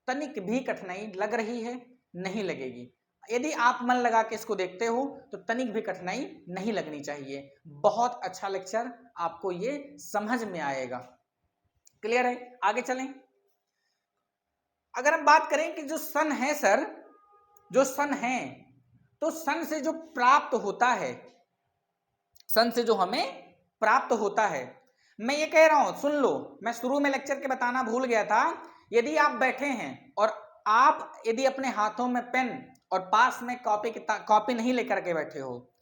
तनिक भी कठिनाई लग रही है? नहीं लगेगी। यदि आप मन लगा के इसको देखते हो तो तनिक भी कठिनाई नहीं लगनी चाहिए। बहुत अच्छा लेक्चर, आपको ये समझ में आएगा। क्लियर है? आगे चलें। अगर हम बात करें कि जो सन है सर, जो सन है तो सन से जो प्राप्त होता है, सन से जो हमें प्राप्त होता है, मैं ये कह रहा हूं सुन लो, मैं शुरू में लेक्चर के बताना भूल गया था। यदि आप बैठे हैं और आप यदि अपने हाथों में पेन और पास में कॉपी नहीं लेकर के बैठे हो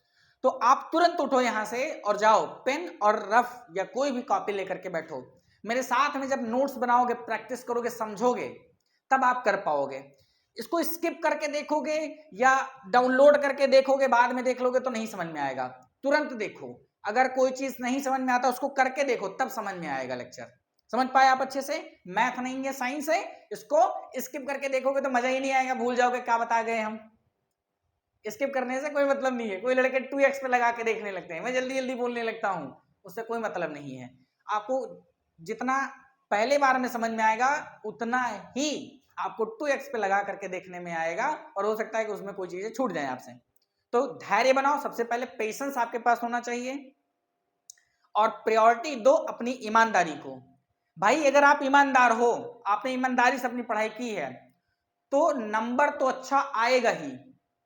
तो आप तुरंत उठो यहां से और जाओ पेन और रफ या कोई भी कॉपी लेकर के बैठो। मेरे साथ में जब नोट्स बनाओगे, प्रैक्टिस करोगे, समझोगे, तब आप कर पाओगे। इसको स्किप करके देखोगे या डाउनलोड करके देखोगे, बाद में देख लोगे तो नहीं समझ में आएगा। तुरंत देखो। अगर कोई चीज नहीं समझ में आता उसको करके देखो, तब समझ में आएगा लेक्चर। समझ पाए आप अच्छे से? मैथ नहीं है, साइंस है। इसको स्किप करके देखोगे तो मजा ही नहीं आएगा, भूल जाओगे क्या बता गए हम। स्किप करने से कोई मतलब नहीं है। कोई लड़के 2x पे लगा के देखने लगते हैं, मैं जल्दी जल्दी बोलने लगता हूं, उससे कोई मतलब नहीं है। आपको जितना पहले बार में समझ में आएगा उतना ही आपको 2x पे लगा करके देखने में आएगा। और हो सकता है कि उसमें कोई चीजें छूट जाए आपसे। तो धैर्य बनाओ, सबसे पहले पेशेंस आपके पास होना चाहिए और प्रायोरिटी दो अपनी ईमानदारी को। भाई अगर आप ईमानदार हो, आपने ईमानदारी से अपनी पढ़ाई की है तो नंबर तो अच्छा आएगा ही,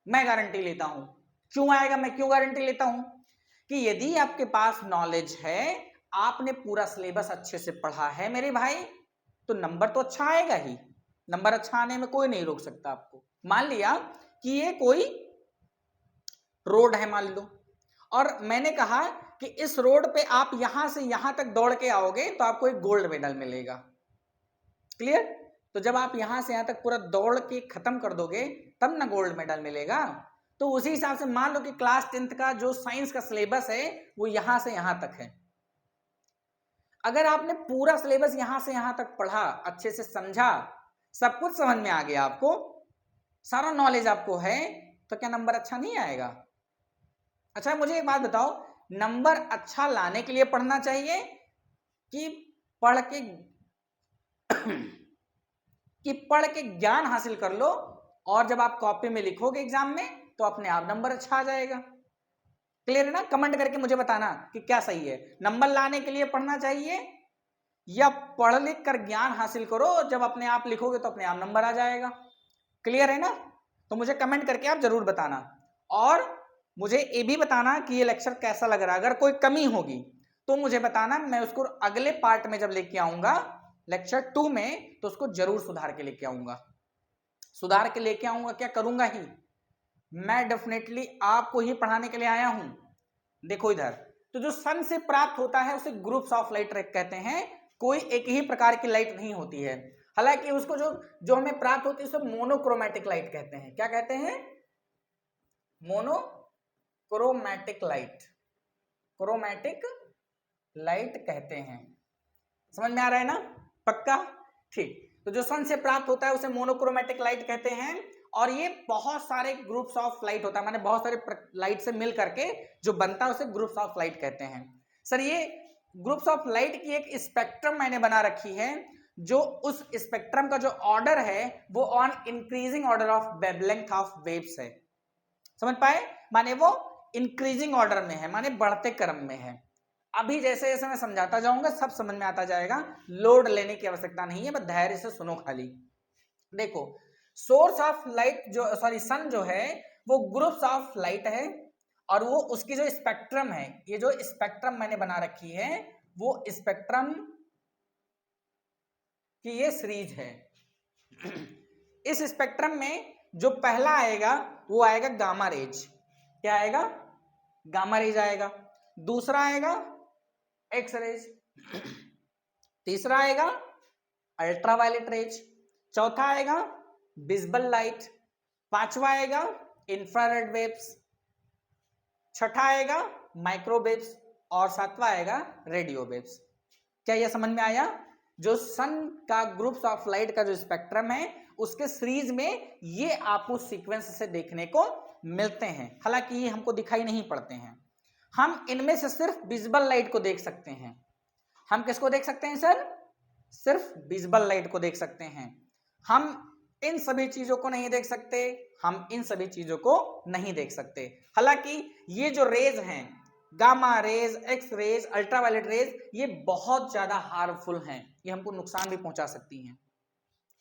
मैं गारंटी लेता हूं। क्यों आएगा? मैं क्यों गारंटी लेता हूं? कि यदि आपके पास नॉलेज है, आपने पूरा सिलेबस अच्छे से पढ़ा है मेरे भाई, तो नंबर तो अच्छा आएगा ही। नंबर अच्छा आने में कोई नहीं रोक सकता आपको। मान लिया कि ये कोई रोड है मान लो, और मैंने कहा कि इस रोड पे आप यहां से यहां तक दौड़ के आओगे तो आपको एक गोल्ड मेडल मिलेगा। क्लियर? तो जब आप यहां से यहां तक पूरा दौड़ के खत्म कर दोगे तब ना गोल्ड मेडल मिलेगा। तो उसी हिसाब से मान लो कि क्लास 10th का जो साइंस का सिलेबस है वो यहां से यहां तक है। अगर आपने पूरा सिलेबस यहां से यहां तक पढ़ा, अच्छे से समझा, सब कुछ समझ में आ गया, आपको सारा नॉलेज आपको है, तो क्या नंबर अच्छा नहीं आएगा? अच्छा मुझे एक बात बताओ, नंबर अच्छा लाने के लिए पढ़ना चाहिए कि पढ़ के कि पढ़ के ज्ञान हासिल कर लो, और जब आप कॉपी में लिखोगे एग्जाम में तो अपने आप नंबर अच्छा आ जाएगा। क्लियर है ना? कमेंट करके मुझे बताना कि क्या सही है, नंबर लाने के लिए पढ़ना चाहिए या पढ़ लिख कर ज्ञान हासिल करो, जब अपने आप लिखोगे तो अपने आप नंबर आ जाएगा। क्लियर है ना? तो मुझे कमेंट करके आप जरूर बताना, और मुझे ये भी बताना कि ये लेक्चर कैसा लग रहा है। अगर कोई कमी होगी तो मुझे बताना, मैं उसको अगले पार्ट में जब लेके आऊंगा लेक्चर 2 में तो उसको जरूर सुधार के लेके आऊंगा। सुधार के लेके आऊंगा, क्या करूंगा ही, मैं डेफिनेटली आपको ही पढ़ाने के लिए आया हूं। देखो इधर, तो जो सन से प्राप्त होता है उसे ग्रुप्स ऑफ लाइट कहते हैं। कोई एक ही प्रकार की लाइट नहीं होती है, हालांकि उसको जो जो हमें प्राप्त होती है उसे मोनोक्रोमैटिक लाइट कहते हैं। क्या कहते हैं? मोनोक्रोमैटिक लाइट, क्रोमैटिक लाइट कहते हैं। समझ में आ रहा है ना? पक्का? ठीक। तो जो सन से प्राप्त होता है उसे मोनोक्रोमैटिक लाइट कहते हैं, और ये बहुत सारे ग्रुप्स ऑफ लाइट होता है, माने बहुत सारे लाइट से मिल करके जो बनता है उसे ग्रुप्स ऑफ लाइट कहते हैं। सर ये ग्रुप्स ऑफ लाइट की एक स्पेक्ट्रम मैंने बना रखी है, जो उस स्पेक्ट्रम का जो ऑर्डर है वो on increasing order of wavelength of waves है। समझ पाए? माने वो इंक्रीजिंग ऑर्डर में है, माने बढ़ते क्रम में है। अभी जैसे जैसे मैं समझाता जाऊंगा सब समझ में आता जाएगा, लोड लेने की आवश्यकता नहीं है, बस धैर्य से सुनो खाली। देखो, सोर्स ऑफ लाइट जो सन जो है वो ग्रुप्स ऑफ लाइट है, और वो उसकी जो स्पेक्ट्रम है, ये जो स्पेक्ट्रम मैंने बना रखी है वो स्पेक्ट्रम की ये सीरीज है। इस स्पेक्ट्रम में जो पहला आएगा वो आएगा गामा रेज। क्या आएगा? गामा रेज आएगा। दूसरा आएगा एक्स रेज, तीसरा आएगा अल्ट्रावायलेट रेज, चौथा आएगा विजिबल लाइट, पांचवा आएगा इंफ्रारेड वेव्स, छठा आएगा माइक्रोवेव्स, और सातवां आएगा रेडियो वेव्स। क्या यह समझ में आया? जो सन का ग्रुप्स ऑफ लाइट का जो स्पेक्ट्रम है उसके सीरीज में ये आपको सीक्वेंस से देखने को मिलते हैं, हालांकि ये हमको दिखाई नहीं पड़ते हैं। हम इनमें से सिर्फ विजिबल लाइट को देख सकते हैं। हम किसको देख सकते हैं सर? सिर्फ विजिबल लाइट को देख सकते हैं। हम इन सभी चीजों को नहीं देख सकते, हम इन सभी चीजों को नहीं देख सकते। हालांकि ये जो रेज हैं, gamma rays, x rays, ultraviolet rays, ये बहुत ज्यादा हार्मफुल हैं, ये हमको नुकसान भी पहुंचा सकती हैं।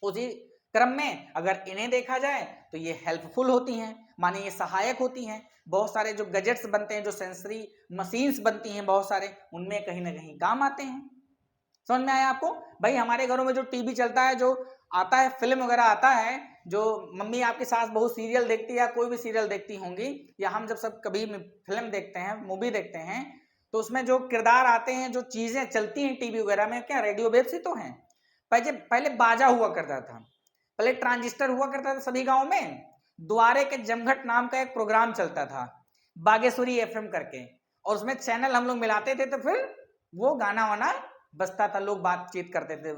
उसी क्रम में अगर इन्हें देखा जाए तो ये हेल्पफुल होती हैं, माने ये सहायक होती हैं। बहुत सारे जो गैजेट्स बनते हैं, जो सेंसरी मशीन्स बनती हैं बहुत सारे, उनमें कहीं ना कहीं काम आते हैं। समझ में आया आपको? भाई हमारे घरों में जो टीवी चलता है, जो आता है, फिल्म वगैरह आता है, जो मम्मी आपकी सास बहुत सीरियल देखती है या कोई भी सीरियल देखती होंगी, या हम जब सब कभी फिल्म देखते हैं, मूवी देखते हैं, तो उसमें जो किरदार आते हैं, जो चीजें चलती हैं टीवी वगैरह में, क्या रेडियो वेव्स ही तो हैं। पहले बाजा हुआ करता था, पहले ट्रांजिस्टर हुआ करता था सभी गाँव में, द्वारे के जमघट नाम का एक प्रोग्राम चलता था बागेश्वरी एफएम करके, और उसमें चैनल हम लोग मिलाते थे, तो फिर वो गाना वाना बजता था, लोग बातचीत करते थे,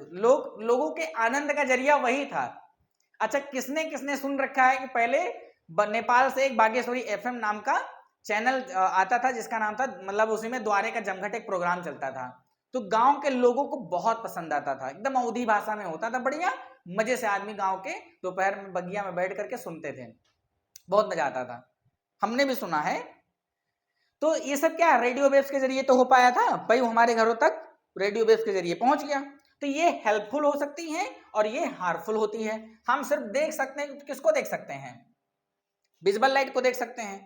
लोगों के आनंद का जरिया वही था। अच्छा, किसने किसने सुन रखा है कि पहले नेपाल से एक बागेश्वरी एफएम नाम का चैनल आता था, जिसका नाम था, मतलब उसी में द्वारे का जमघट एक प्रोग्राम चलता था, तो गांव के लोगों को बहुत पसंद आता था, एकदम अवधी भाषा में होता था, बढ़िया मजे से आदमी गांव के दोपहर में बगिया में बैठ करके सुनते थे, बहुत मजा आता था, हमने भी सुना है। तो ये सब क्या रेडियो वेव्स के जरिए तो हो पाया था भाई, हमारे घरों तक रेडियो वेव्स के जरिए पहुंच गया। तो ये हेल्पफुल हो सकती हैं और ये हार्मफुल होती है। हम सिर्फ देख सकते हैं, किसको देख सकते हैं? विजिबल लाइट को देख सकते हैं।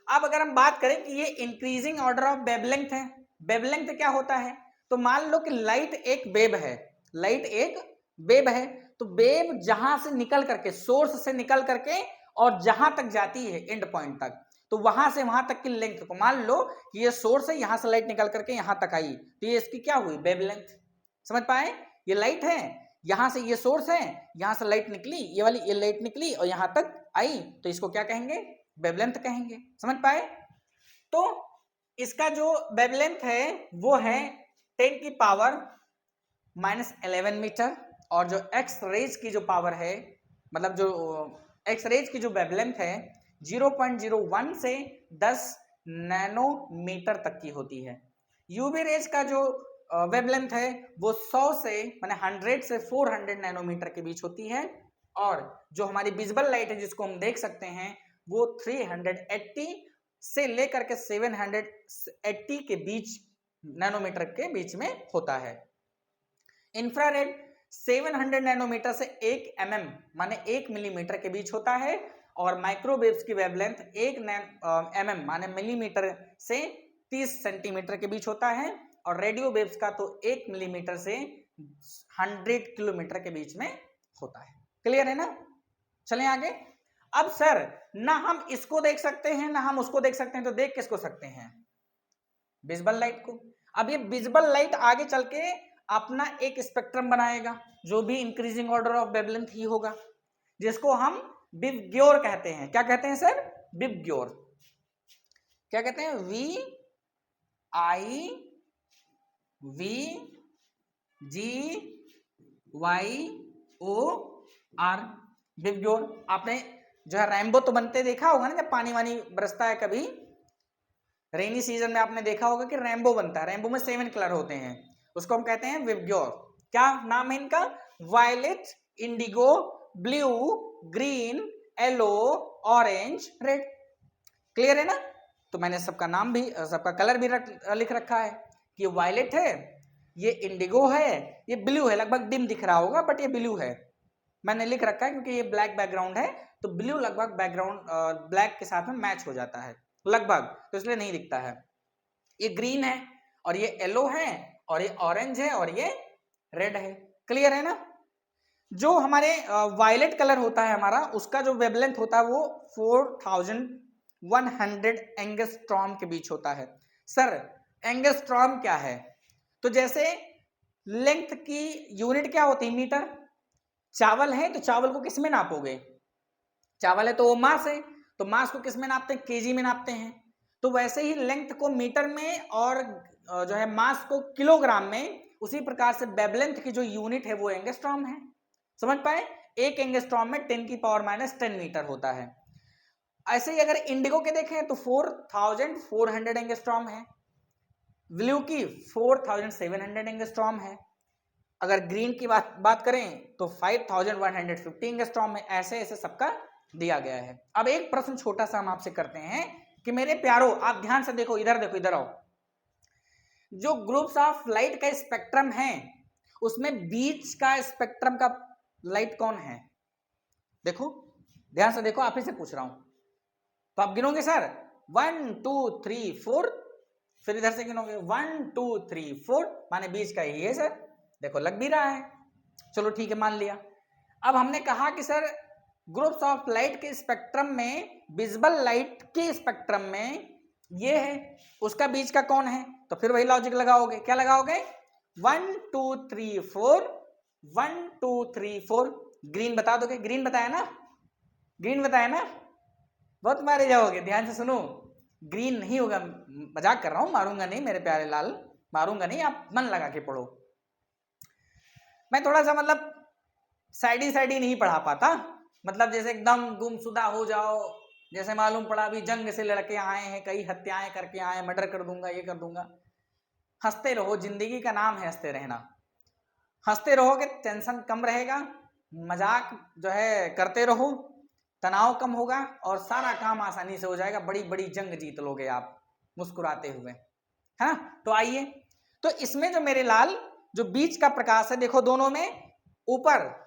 अब अगर हम बात करें कि ये इंक्रीजिंग ऑर्डर ऑफ वेवलेंथ है, वेवलेंथ क्या होता है? तो मान लो कि लाइट एक वेव है, लाइट एक वेव है, तो वेव जहां से निकल करके, सोर्स से निकल करके और जहां तक जाती है एंड पॉइंट तक, तो वहां से वहां तक की लेंथ को, मान लो कि ये सोर्स है, यहां से लाइट निकल करके यहां तक आई, तो ये इसकी क्या हुई? वेवलेंथ। समझ पाए? ये लाइट है, यहां से ये सोर्स है, यहां से लाइट निकली, ये वाली ये लाइट निकली और यहां तक आई, तो इसको क्या कहेंगे? वेवलेंथ कहेंगे। समझ पाए? तो इसका जो वेवलेंथ है वो है 10 की पावर -11 मीटर, और जो एक्स रेज की जो पावर है, मतलब जो एक्स रेज की जो वेवलेंथ है 0.01 से 10 नैनोमीटर तक की होती है। यूवी रेज का जो वेवलेंथ है वो 100 से माने 100 से 400 नैनोमीटर के बीच होती है, और जो हमारी विजिबल लाइट है जिसको हम देख सकते हैं वो 380 से लेकर के 780 के बीच नैनोमीटर के बीच में होता है। इंफ्रारेड 700 नैनोमीटर से 1 mm माने 1 मिलीमीटर के बीच होता है, और माइक्रोवेव्स की वेवलेंथ 1 mm माने मिलीमीटर से 30 सेंटीमीटर के बीच होता है, और रेडियो वेव्स का तो 1 मिलीमीटर से 100 किलोमीटर के बीच में होता है। क्लियर है ना? चलें आगे। अब सर ना हम इसको देख सकते हैं ना हम उसको देख सकते हैं, तो देख किसको सकते हैं? विजिबल लाइट को। अब ये विजिबल लाइट आगे चल के अपना एक स्पेक्ट्रम बनाएगा जो भी इंक्रीजिंग ऑर्डर ऑफ वेवलेंथ ही होगा, जिसको हम विबग्योर कहते हैं। क्या कहते हैं सर? विबग्योर। क्या कहते हैं? VIVGYOR, VIBGYOR. आपने जो है रैम्बो तो बनते देखा होगा ना, जब पानी वानी बरसता है कभी रेनी सीजन में, आपने देखा होगा कि रैम्बो बनता है। रैम्बो में 7 कलर होते हैं, उसको हम कहते हैं विबग्योर। क्या नाम है इनका? Violet, indigo, blue, green, yellow, orange, red. Clear है ना? तो मैंने सबका नाम भी, सबका कलर भी लिख रखा है कि ये वायलेट है, ये इंडिगो है, ये ब्लू है। लगभग डिम दिख रहा होगा बट ये ब्लू है, मैंने लिख रखा है क्योंकि ये ब्लैक बैकग्राउंड है, तो ब्लू लगभग बैकग्राउंड ब्लैक के साथ में मैच हो जाता है लगभग, तो इसलिए नहीं दिखता है। ये ग्रीन है, और ये येलो है, और ये ऑरेंज है, और ये रेड है। क्लियर है ना? जो हमारे वायलेट कलर होता है हमारा, उसका जो वेवलेंथ होता है वो 4100 एंगस्ट्रॉम के बीच होता है। सर एंगस्ट्रॉम क्या है? तो जैसे लेंथ की यूनिट क्या होती है? मीटर। चावल है तो चावल को किस में नापोगे? चावल है तो वो मास है, तो मास को किस में नापते हैं? केजी में नापते हैं। तो वैसे ही लेंथ को मीटर में और जो है मास को किलोग्राम में, उसी प्रकार से वेवलेंथ की जो यूनिट है वो एंगस्ट्रॉम है। समझ पाए? एक एंगस्ट्रॉम में 10⁻⁻10 मीटर होता है। ऐसे ही अगर इंडिगो के देखें तो 4400 एंगस्ट्रॉम है, ब्लू की 4700 एंगस्ट्रॉम है, अगर ग्रीन की बात करें तो 5150 एंगस्ट्रॉम है। ऐसे ऐसे सबका दिया गया है। अब एक प्रश्न छोटा सा हम आपसे करते हैं कि मेरे प्यारो आप ध्यान से देखो, इधर देखो, इधर आओ। जो ग्रुप्स ऑफ लाइट का स्पेक्ट्रम है उसमें बीच का स्पेक्ट्रम का लाइट कौन है? देखो ध्यान से देखो, आप ही से पूछ रहा हूं, तो आप गिनोगे सर 1 2 3 4, फिर इधर से गिनोगे 1 2 3 4, माने बीच का यही है सर। देखो लग भी रहा है, चलो ठीक है मान लिया। अब हमने कहा कि सर ग्रुप्स ऑफ लाइट के स्पेक्ट्रम में, विजिबल लाइट के स्पेक्ट्रम में ये है, उसका बीच का कौन है? तो फिर वही लॉजिक लगाओगे। क्या लगाओगे? 1 2 3 4, 1 2 3 4। ग्रीन बता दोगे? ग्रीन बताया ना? ग्रीन बताया ना? बहुत मारे जाओगे, ध्यान से सुनो। ग्रीन नहीं होगा, मजाक कर रहा हूं, मारूंगा नहीं मेरे प्यारे लाल, मारूंगा नहीं, आप मन लगा के पढ़ो। मैं थोड़ा सा मतलब साइडी नहीं पढ़ा पाता, मतलब जैसे एकदम गुमशुदा हो जाओ, जैसे मालूम पड़ा अभी जंग से लड़के आए हैं, कई हत्याएं करके आए, मर्डर कर दूंगा, ये कर दूंगा। हंसते रहो, जिंदगी का नाम है हंसते रहना। हंसते रहोगे टेंशन कम रहेगा, मजाक जो है करते रहो, तनाव कम होगा, और सारा काम आसानी से हो जाएगा। बड़ी बड़ी जंग जीत लोगे आप मुस्कुराते हुए, है ना? तो आइए, तो इसमें जो मेरे लाल जो बीच का प्रकाश है, देखो दोनों में ऊपर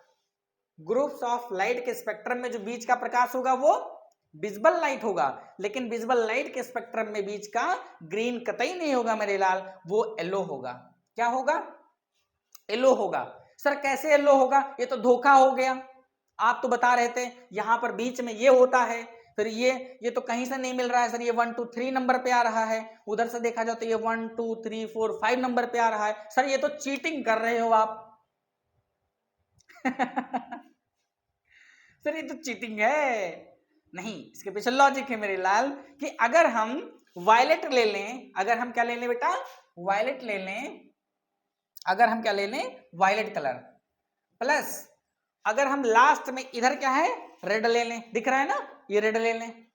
ग्रुप्स ऑफ लाइट के स्पेक्ट्रम में जो बीच का प्रकाश होगा वो विजिबल लाइट होगा, लेकिन विजिबल लाइट के स्पेक्ट्रम में बीच का ग्रीन कतई नहीं होगा मेरे लाल, वो येलो होगा। क्या होगा? येलो होगा। सर कैसे येलो होगा? ये तो धोखा हो गया। आप तो बता रहे थे यहां पर बीच में ये होता है, फिर ये तो कहीं से नहीं मिल रहा है सर, ये 1 2 3 नंबर पे आ रहा है, उधर से देखा जाए तो ये 1 2 3 4 5 नंबर पे आ रहा है। सर ये तो चीटिंग कर रहे हो आप। सर ये तो चीटिंग है। नहीं, इसके पीछे लॉजिक है मेरे लाल कि अगर हम वायलेट ले लें, अगर हम क्या ले लें बेटा? वायलेट ले लें। अगर हम क्या ले लें? वायलेट कलर, प्लस अगर हम लास्ट में इधर क्या है? रेड ले लें, दिख रहा है ना? ये रेड ले लें,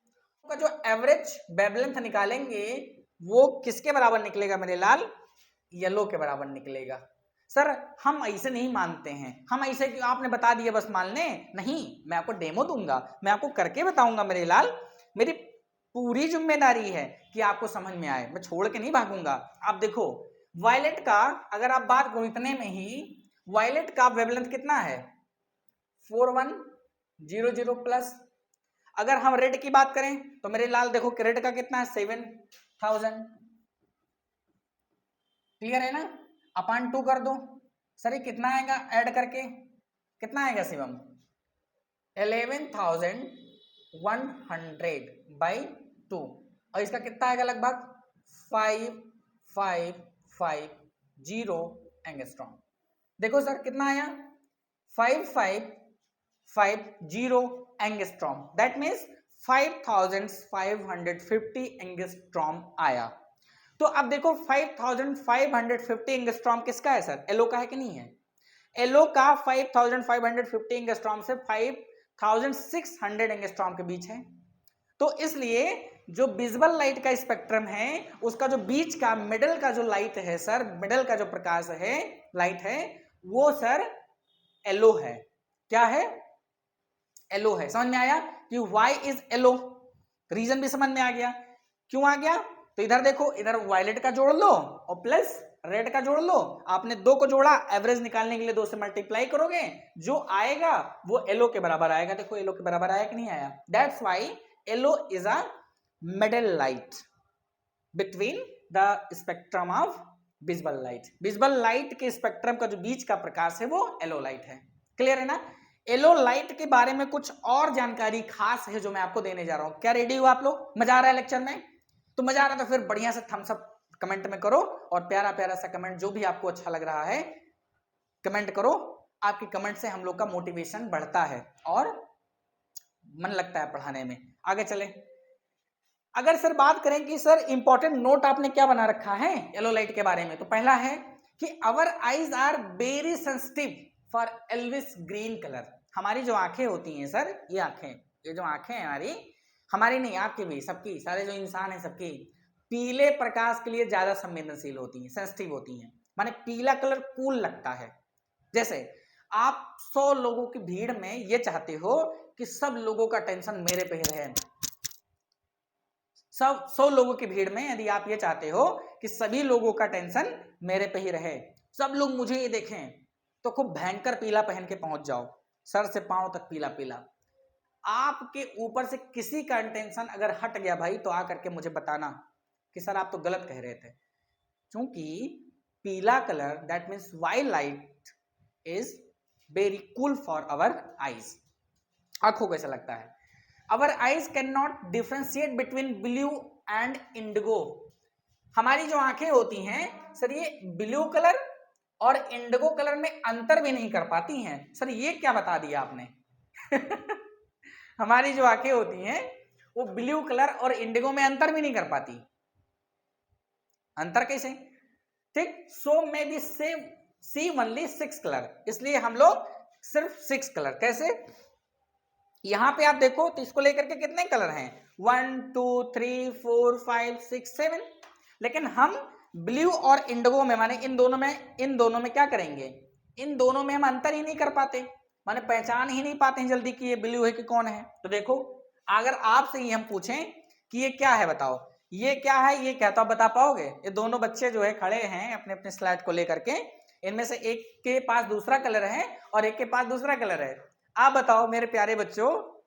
जो एवरेज वेवलेंथ निकालेंगे वो किसके बराबर निकलेगा मेरे लाल? येलो के बराबर निकलेगा। सर हम ऐसे नहीं मानते हैं, हम ऐसे क्यों, आपने बता दिया बस मान लें, नहीं, मैं आपको डेमो दूंगा, मैं आपको करके बताऊंगा मेरे लाल, मेरी पूरी जिम्मेदारी है कि आपको समझ में आए, मैं छोड़ के नहीं भागूंगा। आप देखो वायलेट का अगर आप बात करो इतने में ही, वायलेट का वेवलेंथ कितना है 4100 प्लस। अगर हम रेड की बात करें तो मेरे लाल देखो रेड का कितना है 7000, क्लियर है ना, अपान 2 कर दो। सर ये कितना आएगा ऐड करके, कितना आएगा शिवम 11100 बाई 2, और इसका कितना आएगा लगभग 5550 एंगस्ट्रॉम। देखो सर कितना आया 5550 एंगस्ट्रॉम, दैट मीन्स 5550 एंगस्ट्रॉम आया। तो अब देखो 5550 एंगस्ट्रॉम किसका है सर, एलो का है कि नहीं है। एलो का 5550 एंगस्ट्रॉम से 5600 एंगस्ट्रॉम के बीच है। तो इसलिए जो विजिबल लाइट का स्पेक्ट्रम है उसका जो बीच का मिडल का जो लाइट है सर, मिडल का जो प्रकाश है लाइट है वो सर एलो है। क्या है, एलो है। समझ में आया कि वाई इज एलो, रीजन भी समझ में आ गया क्यों आ गया। तो इधर देखो, इधर वायलेट का जोड़ लो और प्लस रेड का जोड़ लो, आपने दो को जोड़ा, एवरेज निकालने के लिए 2 से मल्टीप्लाई करोगे, जो आएगा वो एलो के बराबर आएगा। देखो एलो के बराबर आया कि नहीं आया, that's why yellow is a middle light between the spectrum of visible light. Visible light के स्पेक्ट्रम का जो बीच का प्रकाश है वो एलो लाइट है। क्लियर है ना। एलो लाइट के बारे में कुछ और जानकारी खास है जो मैं आपको देने जा रहा हूं। क्या रेडी हो आप लोग, मजा आ रहा है लेक्चर में, तो मजा आ रहा है तो फिर बढ़िया से थम्स अप कमेंट में करो, और प्यारा प्यारा सा कमेंट जो भी आपको अच्छा लग रहा है कमेंट करो। आपकी कमेंट से हम लोग का मोटिवेशन बढ़ता है और मन लगता है पढ़ाने में। आगे चले, अगर सर बात करें कि सर इंपॉर्टेंट नोट आपने क्या बना रखा है येलो लाइट के बारे में, तो पहला है कि our eyes are very sensitive for एल्विस ग्रीन कलर। हमारी जो आंखें होती हैं सर, ये आंखें, ये जो आंखें हैं हमारी नहीं आपकी भी, सबकी, सारे जो इंसान है सबकी पीले प्रकाश के लिए ज्यादा संवेदनशील होती हैं, सेंसिटिव होती हैं। माने पीला कलर कूल लगता है। जैसे आप 100 लोगों की भीड़ में ये चाहते हो कि सब लोगों का टेंशन मेरे पे ही रहे, सब 100 लोगों की भीड़ में यदि आप ये चाहते हो कि सभी लोगों का टेंशन मेरे पे ही रहे, सब लोग मुझे ये देखें, तो खूब भयंकर पीला पहन के पहुंच जाओ, सर से पांव तक पीला पीला। आपके ऊपर से किसी का टेंशन अगर हट गया भाई तो आकर के मुझे बताना कि सर आप तो गलत कह रहे थे, क्योंकि पीला colour that means white light is very cool for our eyes. आंखों को ऐसा लगता है। Our eyes can not differentiate between blue and indigo. हमारी जो आंखें होती हैं सर ये ब्लू कलर और इंडिगो कलर में अंतर भी नहीं कर पाती हैं। सर ये क्या बता दिया आपने हमारी जो आंखें होती हैं वो ब्लू कलर और इंडिगो में अंतर भी नहीं कर पाती। अंतर कैसे, ठीक, so maybe see only 6 colour, इसलिए हम लोग सिर्फ 6 कलर। कैसे, यहां पे आप देखो तो इसको लेकर के कितने कलर हैं 1 2 3 4 5 6 7, लेकिन हम ब्लू और इंडिगो में माने इन दोनों में क्या करेंगे, इन दोनों में हम अंतर ही नहीं कर पाते, माने पहचान ही नहीं पाते हैं जल्दी कि ये ब्लू है कि कौन है। तो देखो अगर आपसे ही हम पूछें कि ये क्या है बताओ, ये क्या है, ये क्या, तो आप बता पाओगे। ये दोनों बच्चे जो है खड़े हैं अपने अपने स्लाइड को लेकर के, इनमें से एक के पास दूसरा कलर है और एक के पास दूसरा कलर है। आप बताओ मेरे प्यारे बच्चों,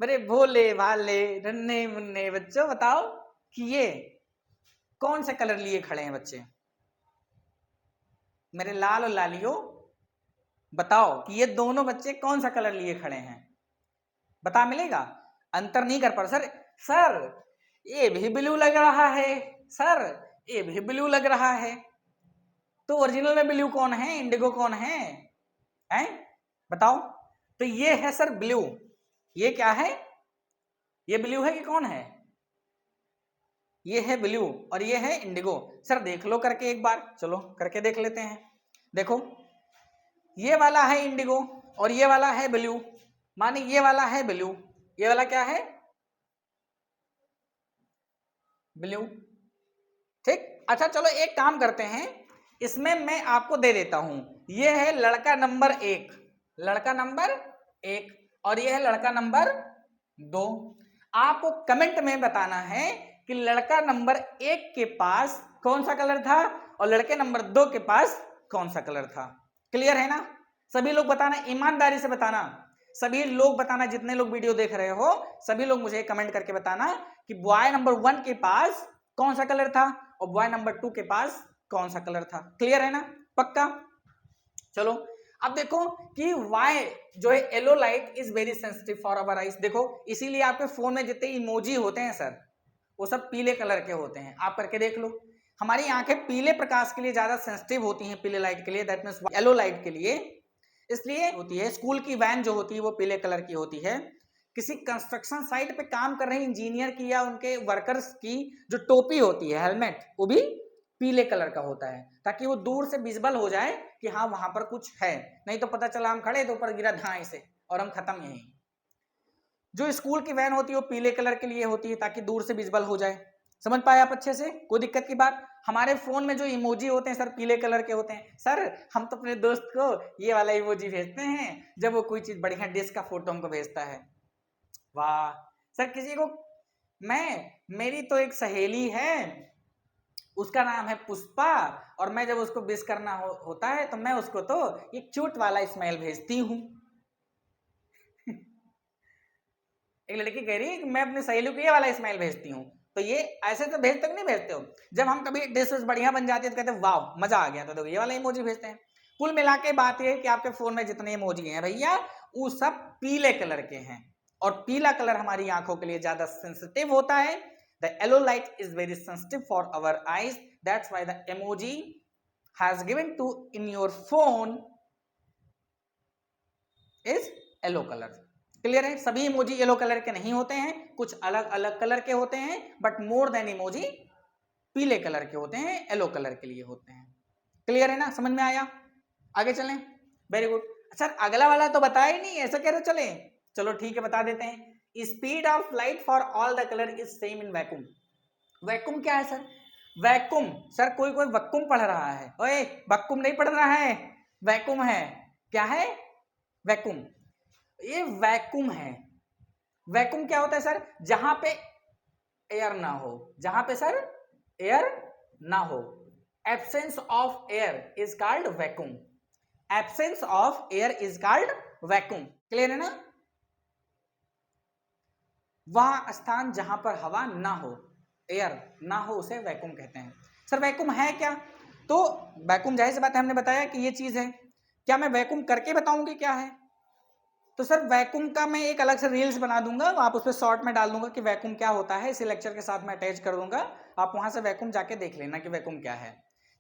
मेरे भोले भाले नन्हे मुन्ने बच्चों, बताओ कि ये कौन से कलर लिए खड़े हैं बच्चे, मेरे लाल और लालियों बताओ कि ये दोनों बच्चे कौन सा कलर लिए खड़े हैं, बता मिलेगा। अंतर नहीं कर पा रहे सर, सर ये भी ब्लू लग रहा है, सर ये भी ब्लू लग रहा है, तो ओरिजिनल में ब्लू कौन है, इंडिगो कौन है, हैं बताओ। तो ये है सर ब्लू, ये क्या है, ये ब्लू है कि कौन है, ये है ब्लू और ये है इंडिगो। सर देख लो करके एक बार, चलो करके देख लेते हैं। देखो ये वाला है इंडिगो और ये वाला है ब्लू, माने ये वाला है ब्लू, ये वाला क्या है ब्लू, ठीक। अच्छा चलो एक काम करते हैं, इसमें मैं आपको दे देता हूं, ये है लड़का नंबर 1, लड़का नंबर 1 और ये है लड़का नंबर 2। आपको कमेंट में बताना है कि लड़का नंबर 1 के पास कौन सा कलर था और लड़के नंबर 2 के पास कौन सा कलर था। क्लियर है ना? सभी लोग बताना, ईमानदारी से बताना, सभी लोग बताना, जितने लोग वीडियो देख रहे हो सभी लोग मुझे कमेंट करके बताना कि बॉय नंबर 1 के पास कौन सा कलर था और बॉय नंबर 2 के पास कौन सा कलर था। क्लियर है ना? पक्का? चलो अब देखो कि वाई जो है yellow light is very sensitive for our eyes. देखो इसीलिए आपके फोन में जितने इमोजी होते हैं सर वो सब पीले कलर के होते हैं। आप करके देख लो, हमारी आंखें पीले प्रकाश के लिए ज्यादा सेंसिटिव होती हैं, पीले लाइट के लिए, दैट मींस येलो लाइट के लिए इसलिए होती है। स्कूल की वैन जो होती है वो पीले कलर की होती है। किसी कंस्ट्रक्शन साइट पे काम कर रहे इंजीनियर की या उनके वर्कर्स की जो टोपी होती है, हेलमेट, वो भी पीले कलर का होता है ताकि वो दूर से विजिबल हो जाए कि हाँ वहां पर कुछ है, नहीं तो पता चला हम खड़े तो ऊपर गिरा धाए से और हम खत्म यहीं। जो स्कूल की वैन होती है वो पीले कलर के लिए होती है ताकि दूर से विजिबल हो जाए। समझ पाए आप अच्छे से? कोई दिक्कत की बात? हमारे फोन में जो इमोजी होते हैं सर पीले कलर के होते हैं। सर हम तो अपने दोस्त को ये वाला इमोजी भेजते हैं जब वो कोई चीज बढ़िया डिश का फोटो हमको भेजता है। वाह सर, किसी को मेरी तो एक सहेली है, उसका नाम है पुष्पा, और मैं जब उसको विश करना होता है तो मैं उसको तो एक क्यूट वाला स्माइल भेजती हूँ। एक लड़की कह रही है कि मैं अपनी सहेली को ये वाला स्माइल भेजती हूँ, तो ये ऐसे तो भेज तक नहीं भेजते हो। जब हम कभी डिश बढ़िया बन जाती है तो कहते हैं वाह मजा आ गया, तो देखो ये वाला इमोजी भेजते हैं। कुल मिला के बात ये है कि आपके फोन में जितने इमोजी हैं भैया वो सब पीले कलर के हैं और पीला कलर हमारी आंखों के लिए ज्यादा सेंसिटिव होता है। The yellow light is very sensitive for our eyes, that's why the emoji has given to in your phone is yellow colour. Clear है? सभी इमोजी येलो कलर के नहीं होते हैं, कुछ अलग अलग कलर के होते हैं, बट मोर देन इमोजी पीले कलर के होते हैं, येलो कलर के लिए होते हैं। क्लियर है ना? समझ में आया? आगे चलें। Very good. सर अगला वाला तो बताया ही नहीं, ऐसा कह रहे चले? चलो ठीक है बता देते हैं। Speed of light for all the colour is same in vacuum. Vacuum क्या है सर? वैक्यूम सर कोई कोई वक्कुम पढ़ रहा है, ओए वक्कुम नहीं पढ़ रहा है, वैक्यूम है। क्या है? वैक्यूम। ये वैक्यूम है। वैक्यूम क्या होता है सर? जहां पे एयर ना हो, जहां पे सर एयर ना हो, absence of air is called vacuum. Absence of air is called vacuum. Clear है ना? वह स्थान जहां पर हवा ना हो, एयर ना हो, उसे वैक्यूम कहते हैं। सर वैक्यूम है क्या? तो वैक्यूम जाहिर सी बात है, हमने बताया कि ये चीज है। क्या मैं वैक्यूम करके बताऊंगी क्या है? तो सर वैक्यूम का मैं एक अलग से रील्स बना दूंगा, आप उस पर शॉर्ट में डाल दूंगा कि वैक्यूम क्या होता है, इसी लेक्चर के साथ मैं अटैच कर दूंगा। आप वहां से वैक्यूम जाके देख लेना कि वैक्यूम क्या है।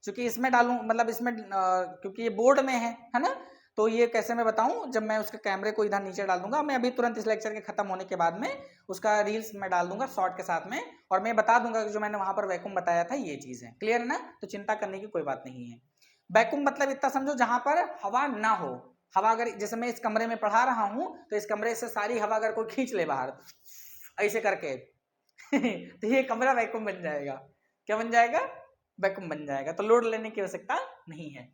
क्योंकि इसमें डालूं मतलब इसमें क्योंकि ये बोर्ड में है ना, तो ये कैसे मैं बताऊं जब मैं उसके कैमरे को इधर नीचे डाल दूंगा। मैं अभी तुरंत इस लेक्चर के खत्म होने के बाद में उसका रील्स मैं डाल दूंगा शॉर्ट के साथ में, और मैं बता दूंगा कि जो मैंने वहां पर वैक्यूम बताया था ये चीज है। क्लियर है ना? तो चिंता करने की कोई बात नहीं है। वैक्यूम मतलब इतना समझो जहां पर हवा ना हो। हवा अगर जैसे मैं इस कमरे में पढ़ा रहा हूं तो इस कमरे से सारी हवा अगर कोई खींच ले बाहर ऐसे करके तो ये कमरा वैक्यूम बन जाएगा। क्या बन जाएगा? वैक्यूम बन जाएगा। तो लोड लेने की आवश्यकता नहीं है।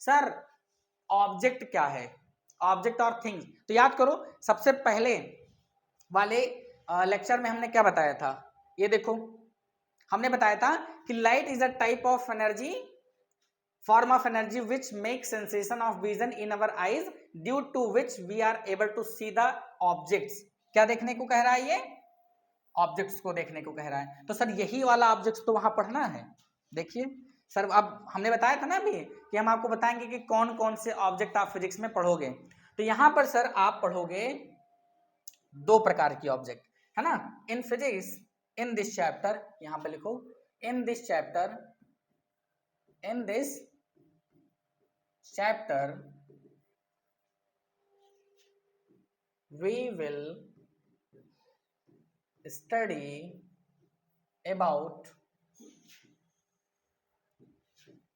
सर ऑब्जेक्ट क्या है? ऑब्जेक्ट और थिंग्स तो याद करो, सबसे पहले वाले लेक्चर में हमने क्या बताया था? ये देखो, हमने बताया था कि light is a type of energy, form of energy which makes sensation of vision in our eyes due to which we are able to see the objects। क्या देखने को कह रहा है? ये ऑब्जेक्ट्स को देखने को कह रहा है। तो सर यही वाला ऑब्जेक्ट्स तो वहां पढ़ना है। देखिए सर, अब हमने बताया था ना अभी कि हम आपको बताएंगे कि कौन कौन से ऑब्जेक्ट आप फिजिक्स में पढ़ोगे। तो यहां पर सर आप पढ़ोगे दो प्रकार की ऑब्जेक्ट, है ना, in physics. In this chapter, यहां पे लिखो, in this chapter, in this chapter we will study about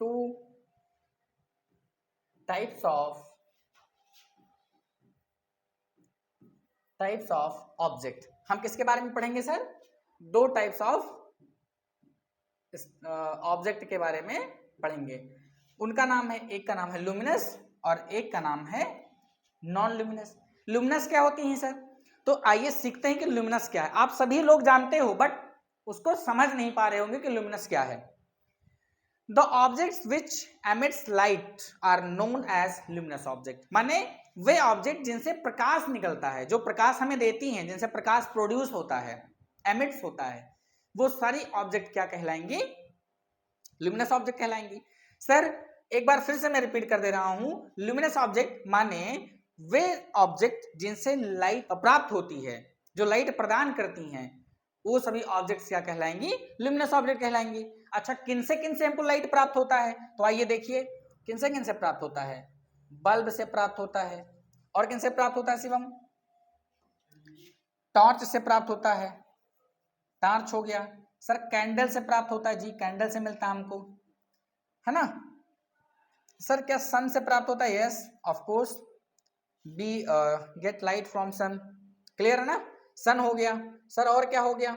two types of object। हम किसके बारे में पढ़ेंगे सर? दो टाइप्स ऑफ ऑब्जेक्ट के बारे में पढ़ेंगे। उनका नाम है, एक का नाम है लुमिनस और एक का नाम है नॉन लुमिनस। लुमिनस क्या होती हैं सर? तो आइए सीखते हैं कि लुमिनस क्या है। आप सभी लोग जानते हो बट उसको समझ नहीं पा रहे होंगे कि लुमिनस क्या है। The objects which emits light are known as luminous object, माने वे ऑब्जेक्ट जिनसे प्रकाश निकलता है, जो प्रकाश हमें देती हैं, जिनसे प्रकाश प्रोड्यूस होता है, एमिट्स होता है, वो सारी ऑब्जेक्ट क्या कहलाएंगी? लुमिनस ऑब्जेक्ट कहलाएंगी। सर एक बार फिर से मैं रिपीट कर दे रहा हूं, लुमिनस ऑब्जेक्ट माने वे ऑब्जेक्ट जिनसे लाइट प्राप्त होती है, जो लाइट प्रदान करती हैं, वो सभी ऑब्जेक्ट्स क्या कहलाएंगी? Luminous object कहलाएंगी। अच्छा किनसे किनसे हमको लाइट प्राप्त होता है? तो आइए देखिए किनसे किनसे प्राप्त होता है। बल्ब से प्राप्त होता है, और किनसे प्राप्त होता है शिवम? टॉर्च से प्राप्त होता है, टॉर्च हो गया। सर कैंडल से प्राप्त होता है, जी कैंडल से मिलता है हमको, है ना। सर क्या सन से प्राप्त होता है? Yes of course, we get light from sun, clear है ना। सन हो गया। सर और क्या हो गया?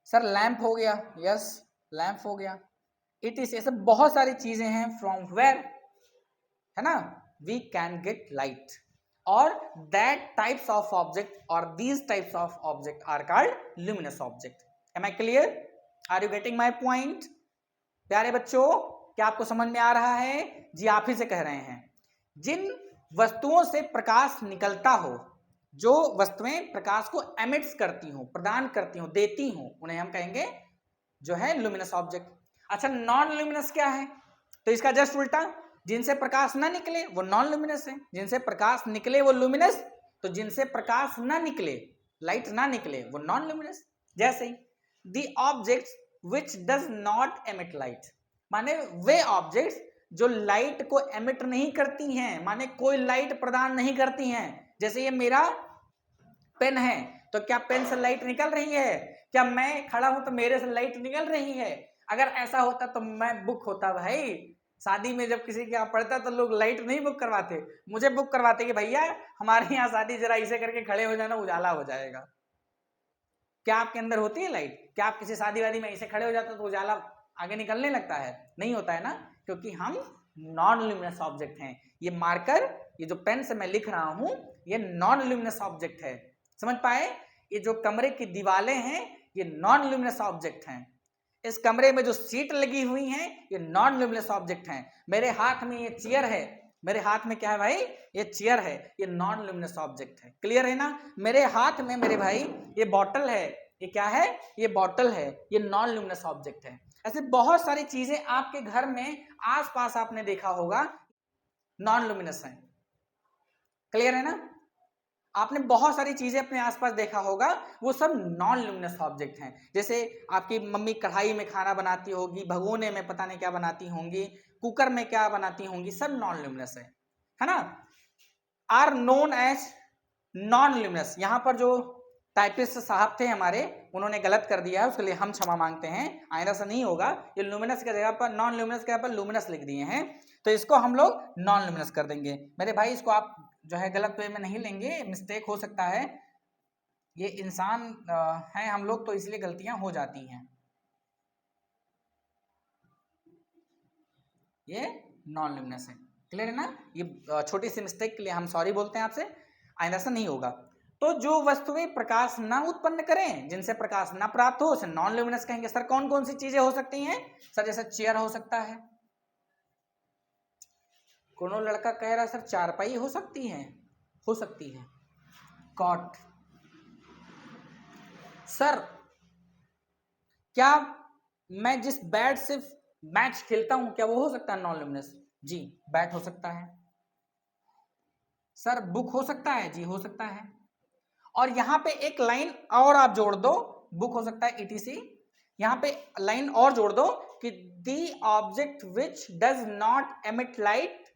सर लैंप हो गया, यस लैंप हो गया। इट इज, ऐसे बहुत सारी चीजें हैं फ्रॉम वेयर, है ना, वी कैन गेट लाइट। और दैट टाइप्स ऑफ ऑब्जेक्ट और these types of object are called luminous object. Am I clear? Are you getting my point? प्यारे बच्चों क्या आपको समझ में आ रहा है? जी आप ही से कह रहे हैं। जिन वस्तुओं से प्रकाश निकलता हो, जो वस्तुएं प्रकाश को एमिट्स करती हो, प्रदान करती हो, देती हो, उन्हें हम कहेंगे जो है लुमिनस ऑब्जेक्ट। अच्छा नॉन लुमिनस क्या है? तो इसका जस्ट उल्टा, जिनसे प्रकाश ना निकले वो नॉन लुमिनस है, जिनसे प्रकाश निकले वो लुमिनस, तो जिनसे प्रकाश ना निकले, लाइट ना निकले, वो नॉन लुमिनस। जैसे the objects which does not emit light, माने वे ऑब्जेक्ट्स जो लाइट को एमिट नहीं करती हैं, माने कोई लाइट प्रदान नहीं करती हैं। जैसे ये मेरा पेन है, तो क्या पेन से लाइट निकल रही है? क्या मैं खड़ा हूं तो मेरे से लाइट निकल रही है? अगर ऐसा होता तो मैं बुक होता भाई। शादी में जब किसी के यहाँ पड़ता तो लोग लाइट नहीं बुक करवाते, मुझे बुक करवाते कि भैया हमारे यहाँ शादी, जरा इसे करके खड़े हो जाना, उजाला हो जाएगा। क्या आपके अंदर होती है लाइट? क्या आप किसी शादी वादी में ऐसे खड़े हो जाते तो उजाला आगे निकलने लगता है? नहीं होता है ना, क्योंकि हम नॉन ल्यूमिनस ऑब्जेक्ट हैं। ये मार्कर, ये जो पेन से मैं लिख रहा हूं, ये नॉन ल्यूमिनस ऑब्जेक्ट है। समझ पाए? ये जो कमरे की दीवारें हैं ये नॉन ल्यूमिनस ऑब्जेक्ट हैं। इस कमरे में जो सीट लगी हुई हैं ये नॉन ल्यूमिनस ऑब्जेक्ट हैं। मेरे हाथ में ये चेयर है, मेरे हाथ में क्या है भाई? ये चेयर है, ये नॉन लुमिनस ऑब्जेक्ट है। क्लियर है ना? मेरे हाथ में मेरे भाई ये बॉटल है, ये क्या है? ये बॉटल है, ये नॉन लुमिनस ऑब्जेक्ट है। ऐसे बहुत सारी चीजें आपके घर में आसपास आपने देखा होगा, नॉन लुमिनस है। क्लियर है ना? आपने बहुत सारी चीजें अपने आसपास देखा होगा, वो सब नॉन लुमिनस ऑब्जेक्ट हैं। जैसे आपकी मम्मी कढ़ाई में खाना बनाती होगी, भगोने में पता नहीं क्या बनाती होंगी, कुकर में क्या बनाती होंगी, सब नॉन लुमिनस है ना। Are known as non luminous. यहां पर जो टाइपिस्ट साहब थे हमारे, उन्होंने गलत कर दिया है, उसके लिए हम क्षमा मांगते हैं, आइंदा से नहीं होगा। ये लुमिनस की जगह पर, नॉन लुमिनस के जगह पर लुमिनस लिख दिए हैं, तो इसको हम लोग नॉन लुमिनस कर देंगे। मेरे भाई इसको आप जो है गलत वे में नहीं लेंगे, मिस्टेक हो सकता है, ये इंसान हैं हम लोग, तो इसलिए गलतियां हो जाती हैं। ये नॉन लुमिनस है। क्लियर है ना? ये छोटी सी मिस्टेक के लिए हम सॉरी बोलते हैं आपसे, आइंदा से नहीं होगा। तो जो वस्तुएं प्रकाश ना उत्पन्न करें, जिनसे प्रकाश ना प्राप्त हो, उसे नॉन लुमिनस कहेंगे। सर कौन कौन सी चीजें हो सकती हैं? सर जैसे चेयर हो सकता है, कोनो लड़का कह रहा है सर चारपाई हो सकती है, हो सकती है। कॉट। सर क्या मैं जिस बैट से मैच खेलता हूं, क्या वो हो सकता है नॉन लुमिनस? जी बैट हो सकता है। सर बुक हो सकता है? जी हो सकता है। और यहां पे एक लाइन और आप जोड़ दो, बुक हो सकता है ईटीसी, यहां पे लाइन और जोड़ दो कि the object which does not emit light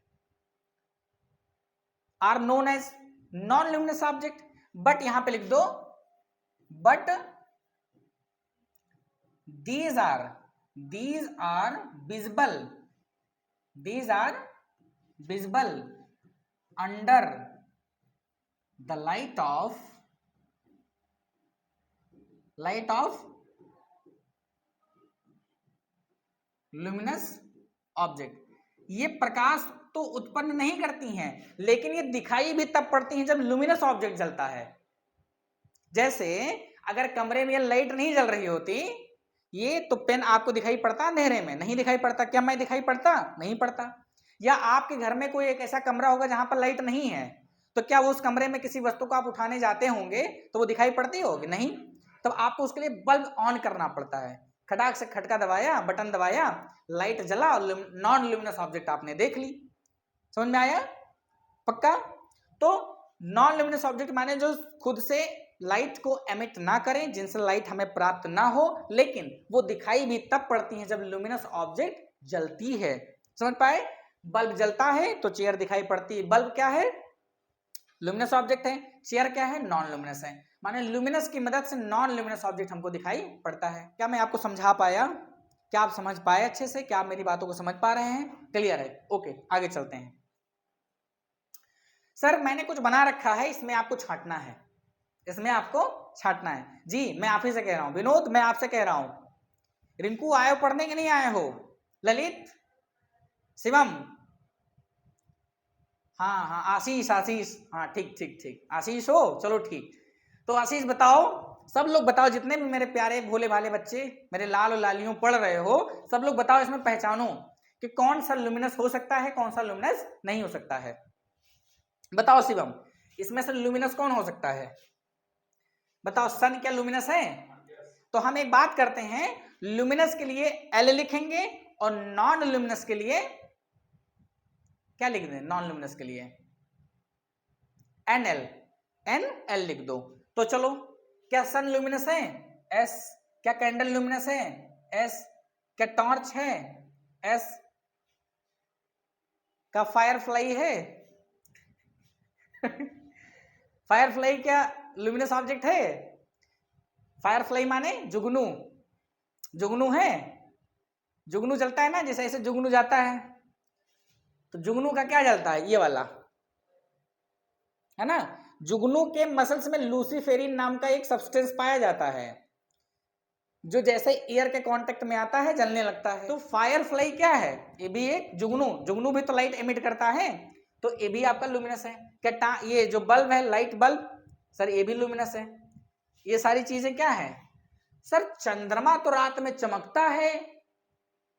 are known as non luminous object. But यहां पे लिख दो, but these are visible, these are visible under the light of luminous object. ये प्रकाश तो उत्पन्न नहीं करती हैं, लेकिन ये दिखाई भी तब पड़ती हैं जब लुमिनस ऑब्जेक्ट जलता है। जैसे अगर कमरे में लाइट नहीं जल रही होती, ये तो पेन आपको दिखाई पड़ता अंधेरे में? नहीं दिखाई पड़ता। क्या मैं दिखाई पड़ता? नहीं पड़ता। या आपके घर में कोई एक ऐसा कमरा होगा जहां पर लाइट नहीं है, तो क्या वो उस कमरे में किसी वस्तु को आप उठाने जाते होंगे तो वो दिखाई पड़ती होगी? नहीं। तब आपको उसके लिए बल्ब ऑन करना पड़ता है। खटाक से खटका दबाया, बटन दबाया, लाइट जला और नॉन ल्यूमिनस ऑब्जेक्ट आपने देख ली। समझ में आया? पक्का? तो नॉन ल्यूमिनस ऑब्जेक्ट माने जो खुद से लाइट को एमिट ना करें, जिनसे लाइट हमें प्राप्त ना हो, लेकिन वो दिखाई भी तब पड़ती है जब लुमिनस ऑब्जेक्ट जलती है। समझ पाए? बल्ब जलता है तो चेयर दिखाई पड़ती है। बल्ब क्या है? लुमिनस ऑब्जेक्ट है। चेयर क्या है? नॉन लुमिनस है। माने लुमिनस की मदद से नॉन लुमिनस ऑब्जेक्ट हमको दिखाई पड़ता है। क्या मैं आपको समझा पाया? क्या आप समझ पाए अच्छे से? क्या आप मेरी बातों को समझ पा रहे हैं? क्लियर है? ओके, आगे चलते हैं। सर मैंने कुछ बना रखा है, इसमें आपको छांटना है, इसमें आपको छांटना है। जी मैं आप ही से कह रहा हूं, विनोद मैं आपसे कह रहा हूं। रिंकू आए हो पढ़ने के नहीं आए हो? ललित, शिवम, हाँ हाँ, आशीष, आशीष, हाँ ठीक ठीक ठीक, आशीष हो, चलो ठीक। तो आशीष बताओ, सब लोग बताओ, जितने भी मेरे प्यारे भोले भाले बच्चे, मेरे लाल और लालियों पढ़ रहे हो, सब लोग बताओ इसमें पहचानो कि कौन सा लुमिनस हो सकता है, कौन सा लुमिनस नहीं हो सकता है। बताओ शिवम, इसमें से लुमिनस कौन हो सकता है? बताओ, सन क्या लुमिनस है? तो हम एक बात करते हैं, लुमिनस के लिए एल लिखेंगे और नॉन लुमिनस के लिए क्या लिख दें? नॉन लुमिनस के लिए एन एल, एन एल लिख दो। तो चलो, क्या सन लुमिनस है? एस। क्या कैंडल लुमिनस है? एस। क्या टॉर्च है? एस। क्या फायर फ्लाई है? फायर फ्लाई क्या लुमिनस ऑब्जेक्ट है? फायर फ्लाई माने जुगनू, जुगनू है, जुगनू जलता है ना, जैसे ऐसे जुगनू जाता है, तो जुगनू का क्या जलता है? ये वाला है ना। जुगनू के मसल्स में लूसीफेरिन नाम का एक सब्सटेंस पाया जाता है, जो जैसे एयर के कांटेक्ट में आता है जलने लगता है। तो फायर फ्लाई क्या है? ये भी एक जुगनू, जुगनू भी तो लाइट एमिट करता है, तो ये भी आपका लुमिनस है। क्या ये जो बल्ब है, लाइट बल्ब, सर ये भी लुमिनस है। ये सारी चीजें क्या है? सर चंद्रमा तो रात में चमकता है,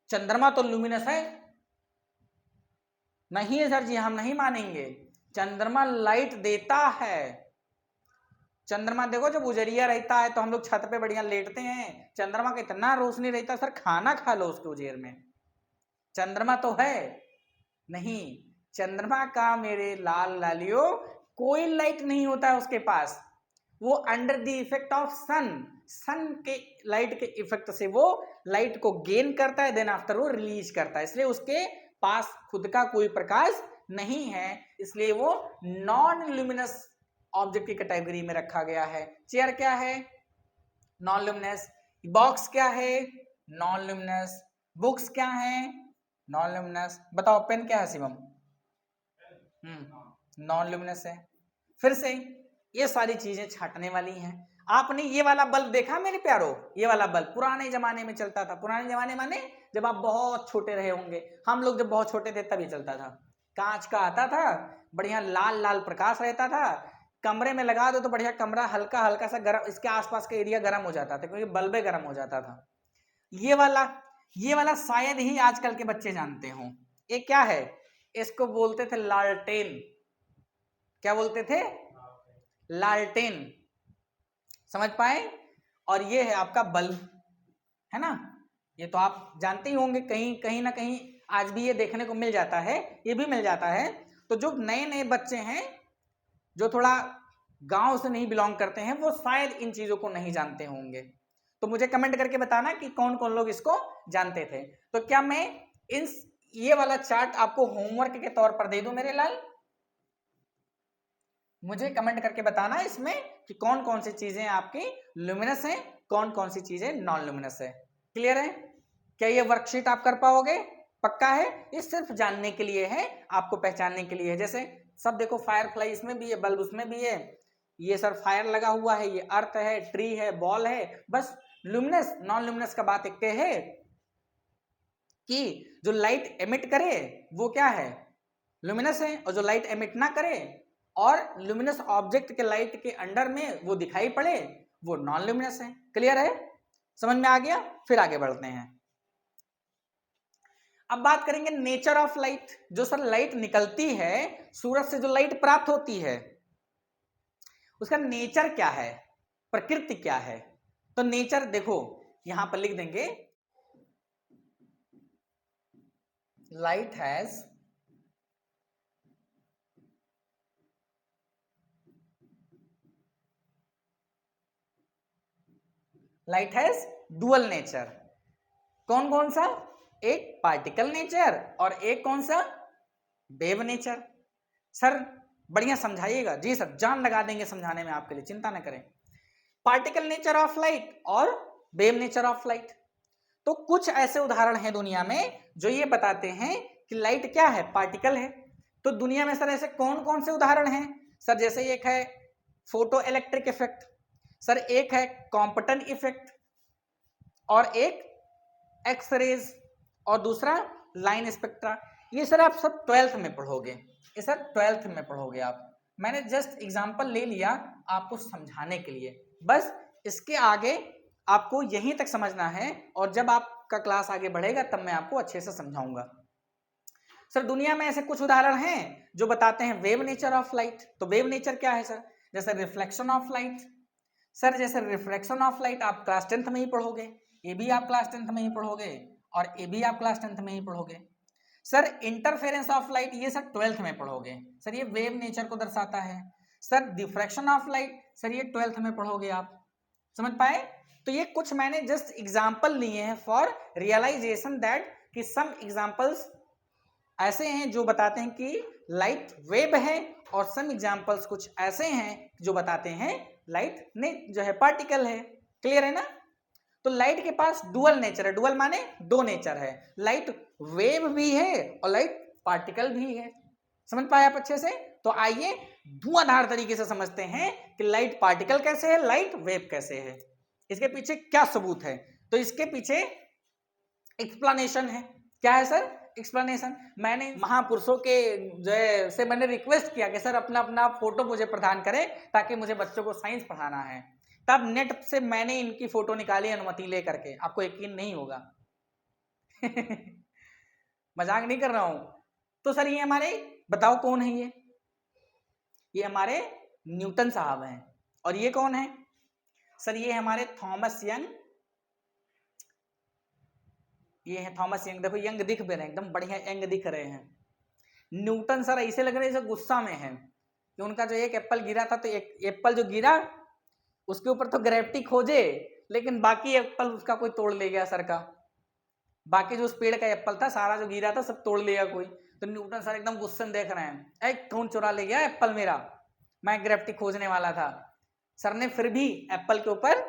चंद्रमा तो लुमिनस है? नहीं है सर जी, हम नहीं मानेंगे। चंद्रमा लाइट देता है। चंद्रमा देखो जब उजरिया रहता है तो हम लोग छत पे बढ़िया लेटते हैं, चंद्रमा का इतना रोशनी रहता, सर खाना खा लो उसके उजेर में। चंद्रमा तो है नहीं। चंद्रमा का मेरे लाल लालियों कोई लाइट नहीं होता है उसके पास। वो अंडर द इफेक्ट ऑफ सन, सन के लाइट के इफेक्ट से वो लाइट को गेन करता है, देन आफ्टर वो रिलीज करता है, इसलिए उसके पास खुद का कोई प्रकाश नहीं है, इसलिए वो नॉन ल्यूमिनस ऑब्जेक्ट की कैटेगरी में रखा गया है। चेयर क्या है? Non luminous. बॉक्स क्या है? Non luminous. बुक्स क्या है? Non luminous. बताओ पेन क्या है शिवम? नॉन ल्यूमिनस है। फिर से ये सारी चीजें छांटने वाली हैं। आपने ये वाला बल्ब देखा मेरे प्यारो? ये वाला बल्ब पुराने जमाने में चलता था। पुराने जमाने माने जब आप बहुत छोटे रहे होंगे, हम लोग जब बहुत छोटे थे तभी चलता था। कांच का आता था, बढ़िया लाल लाल प्रकाश रहता था, कमरे में लगा दो तो बढ़िया कमरा हल्का हल्का सा गर्म, इसके आसपास का एरिया गर्म हो जाता था क्योंकि बल्बे गर्म हो जाता था। ये वाला शायद ही आजकल के बच्चे जानते हों। ये क्या है? इसको बोलते थे लालटेन। क्या बोलते थे? लालटेन। समझ पाए? और ये है आपका बल्ब, है ना। ये तो आप जानते ही होंगे, कहीं कहीं ना कहीं आज भी ये देखने को मिल जाता है, ये भी मिल जाता है। तो जो नए नए बच्चे हैं, जो थोड़ा गांव से नहीं बिलोंग करते हैं, वो शायद इन चीजों को नहीं जानते होंगे। तो मुझे कमेंट करके बताना कि कौन कौन लोग इसको जानते थे। तो क्या मैं ये वाला चार्ट आपको होमवर्क के तौर पर दे दूं मेरे लाल? मुझे कमेंट करके बताना इसमें कि कौन कौन सी चीजें आपकी लुमिनस हैं, कौन कौन सी चीजें नॉन लुमिनस है। क्लियर है? क्या ये वर्कशीट आप कर पाओगे? पक्का है? ये सिर्फ जानने के लिए है, आपको पहचानने के लिए है। जैसे सब देखो, फायर फ्लाई इसमें भी है, बल्ब उसमें भी है, ये सर फायर लगा हुआ है, ये अर्थ है, ट्री है, बॉल है, बस लुमिनस नॉन लुमिनस का बात एक है। कि जो लाइट एमिट करे वो क्या है, लुमिनस है, और जो लाइट एमिट ना करे और लुमिनस ऑब्जेक्ट के लाइट के अंडर में वो दिखाई पड़े वो नॉन लुमिनस है। क्लियर है, समझ में आ गया। फिर आगे बढ़ते हैं। अब बात करेंगे नेचर ऑफ लाइट। जो सर लाइट निकलती है सूरज से, जो लाइट प्राप्त होती है उसका नेचर क्या है, प्रकृति क्या है। तो नेचर देखो यहां पर लिख देंगे, लाइट हैज डुअल नेचर। कौन कौन सा, एक पार्टिकल नेचर और एक कौन सा, वेव नेचर। सर बढ़िया समझाइएगा। जी सर, जान लगा देंगे समझाने में आपके लिए, चिंता न करें। पार्टिकल नेचर ऑफ लाइट और वेव नेचर ऑफ लाइट। तो कुछ ऐसे उदाहरण हैं दुनिया में जो ये बताते हैं कि लाइट क्या है, पार्टिकल है। तो दुनिया में सर ऐसे कौन कौन से उदाहरण हैं सर, जैसे एक है फोटो इलेक्ट्रिक इफेक्ट, सर एक है कॉम्पटन इफेक्ट, और एक एक्स रेज, और दूसरा लाइन स्पेक्ट्रा। ये सर आप सब 12th में पढ़ोगे, ये सर 12th में पढ़ोगे आप। मैंने जस्ट एग्जांपल ले लिया आपको समझाने के लिए, बस इसके आगे आपको यहीं तक समझना है, और जब आपका क्लास आगे बढ़ेगा तब मैं आपको अच्छे से समझाऊंगा। सर दुनिया में ऐसे कुछ उदाहरण हैं जो बताते हैं वेव नेचर ऑफ लाइट। तो वेव नेचर क्या है सर, जैसे रिफ्लेक्शन ऑफ लाइट। सर जैसे रिफ्लेक्शन ऑफ लाइट आप क्लास 10th में ही पढ़ोगे, ये भी आप क्लास 10th में ही पढ़ोगे, और ये भी आप क्लास 10th में ही पढ़ोगे। सर इंटरफेरेंस ऑफ लाइट ये सर 12th में पढ़ोगे, सर ये वेव नेचर को दर्शाता है। Sir diffraction of light, sir ये 12th में पढ़ोगे आप। समझ पाए। तो ये कुछ मैंने जस्ट एग्जांपल लिए हैं फॉर रियलाइजेशन दैट कि सम एग्जांपल्स ऐसे हैं जो बताते हैं कि लाइट वेव है, और सम एग्जांपल्स कुछ ऐसे हैं जो बताते हैं लाइट ने जो है पार्टिकल है। क्लियर है ना। तो लाइट के पास डुअल नेचर है, डुअल माने दो नेचर है, लाइट वेव भी है और लाइट पार्टिकल भी है। समझ पाए आप अच्छे से। तो आइए धुआंधार तरीके से समझते हैं कि लाइट पार्टिकल कैसे है, लाइट वेव कैसे है, इसके पीछे क्या सबूत है। तो इसके पीछे एक्सप्लेनेशन है। क्या है सर, एक्सप्लेनेशन। मैंने महापुरुषों के जो है से मैंने रिक्वेस्ट किया कि सर अपना अपना फोटो मुझे प्रदान करें ताकि मुझे बच्चों को साइंस पढ़ाना है। तब नेट से मैंने इनकी फोटो निकाली अनुमति लेकर के, आपको यकीन नहीं होगा। मजाक नहीं कर रहा हूं। तो सर ये हमारे, बताओ कौन है ये हमारे न्यूटन साहब हैं। और ये कौन है सर, ये हमारे थॉमस यंग। ये है थॉमस यंग, देखो यंग दिख भी रहे हैं, एकदम बढ़िया यंग दिख रहे हैं। न्यूटन सर ऐसे लग रहे हैं जैसे गुस्सा में है कि उनका जो एक एप्पल गिरा था, तो एक एप्पल जो गिरा उसके ऊपर तो ग्रेविटी खोजे, लेकिन बाकी एप्पल उसका कोई तोड़ ले गया सर का। बाकी जो उस पेड़ का एप्पल था सारा जो गिरा था सब तोड़ लिया कोई। तो न्यूटन सर एकदम गुस्से में देख रहे हैं, ऐ कौन चुरा ले गया एप्पल मेरा, मैं ग्रेविटी खोजने वाला था। सर ने फिर भी एप्पल के ऊपर,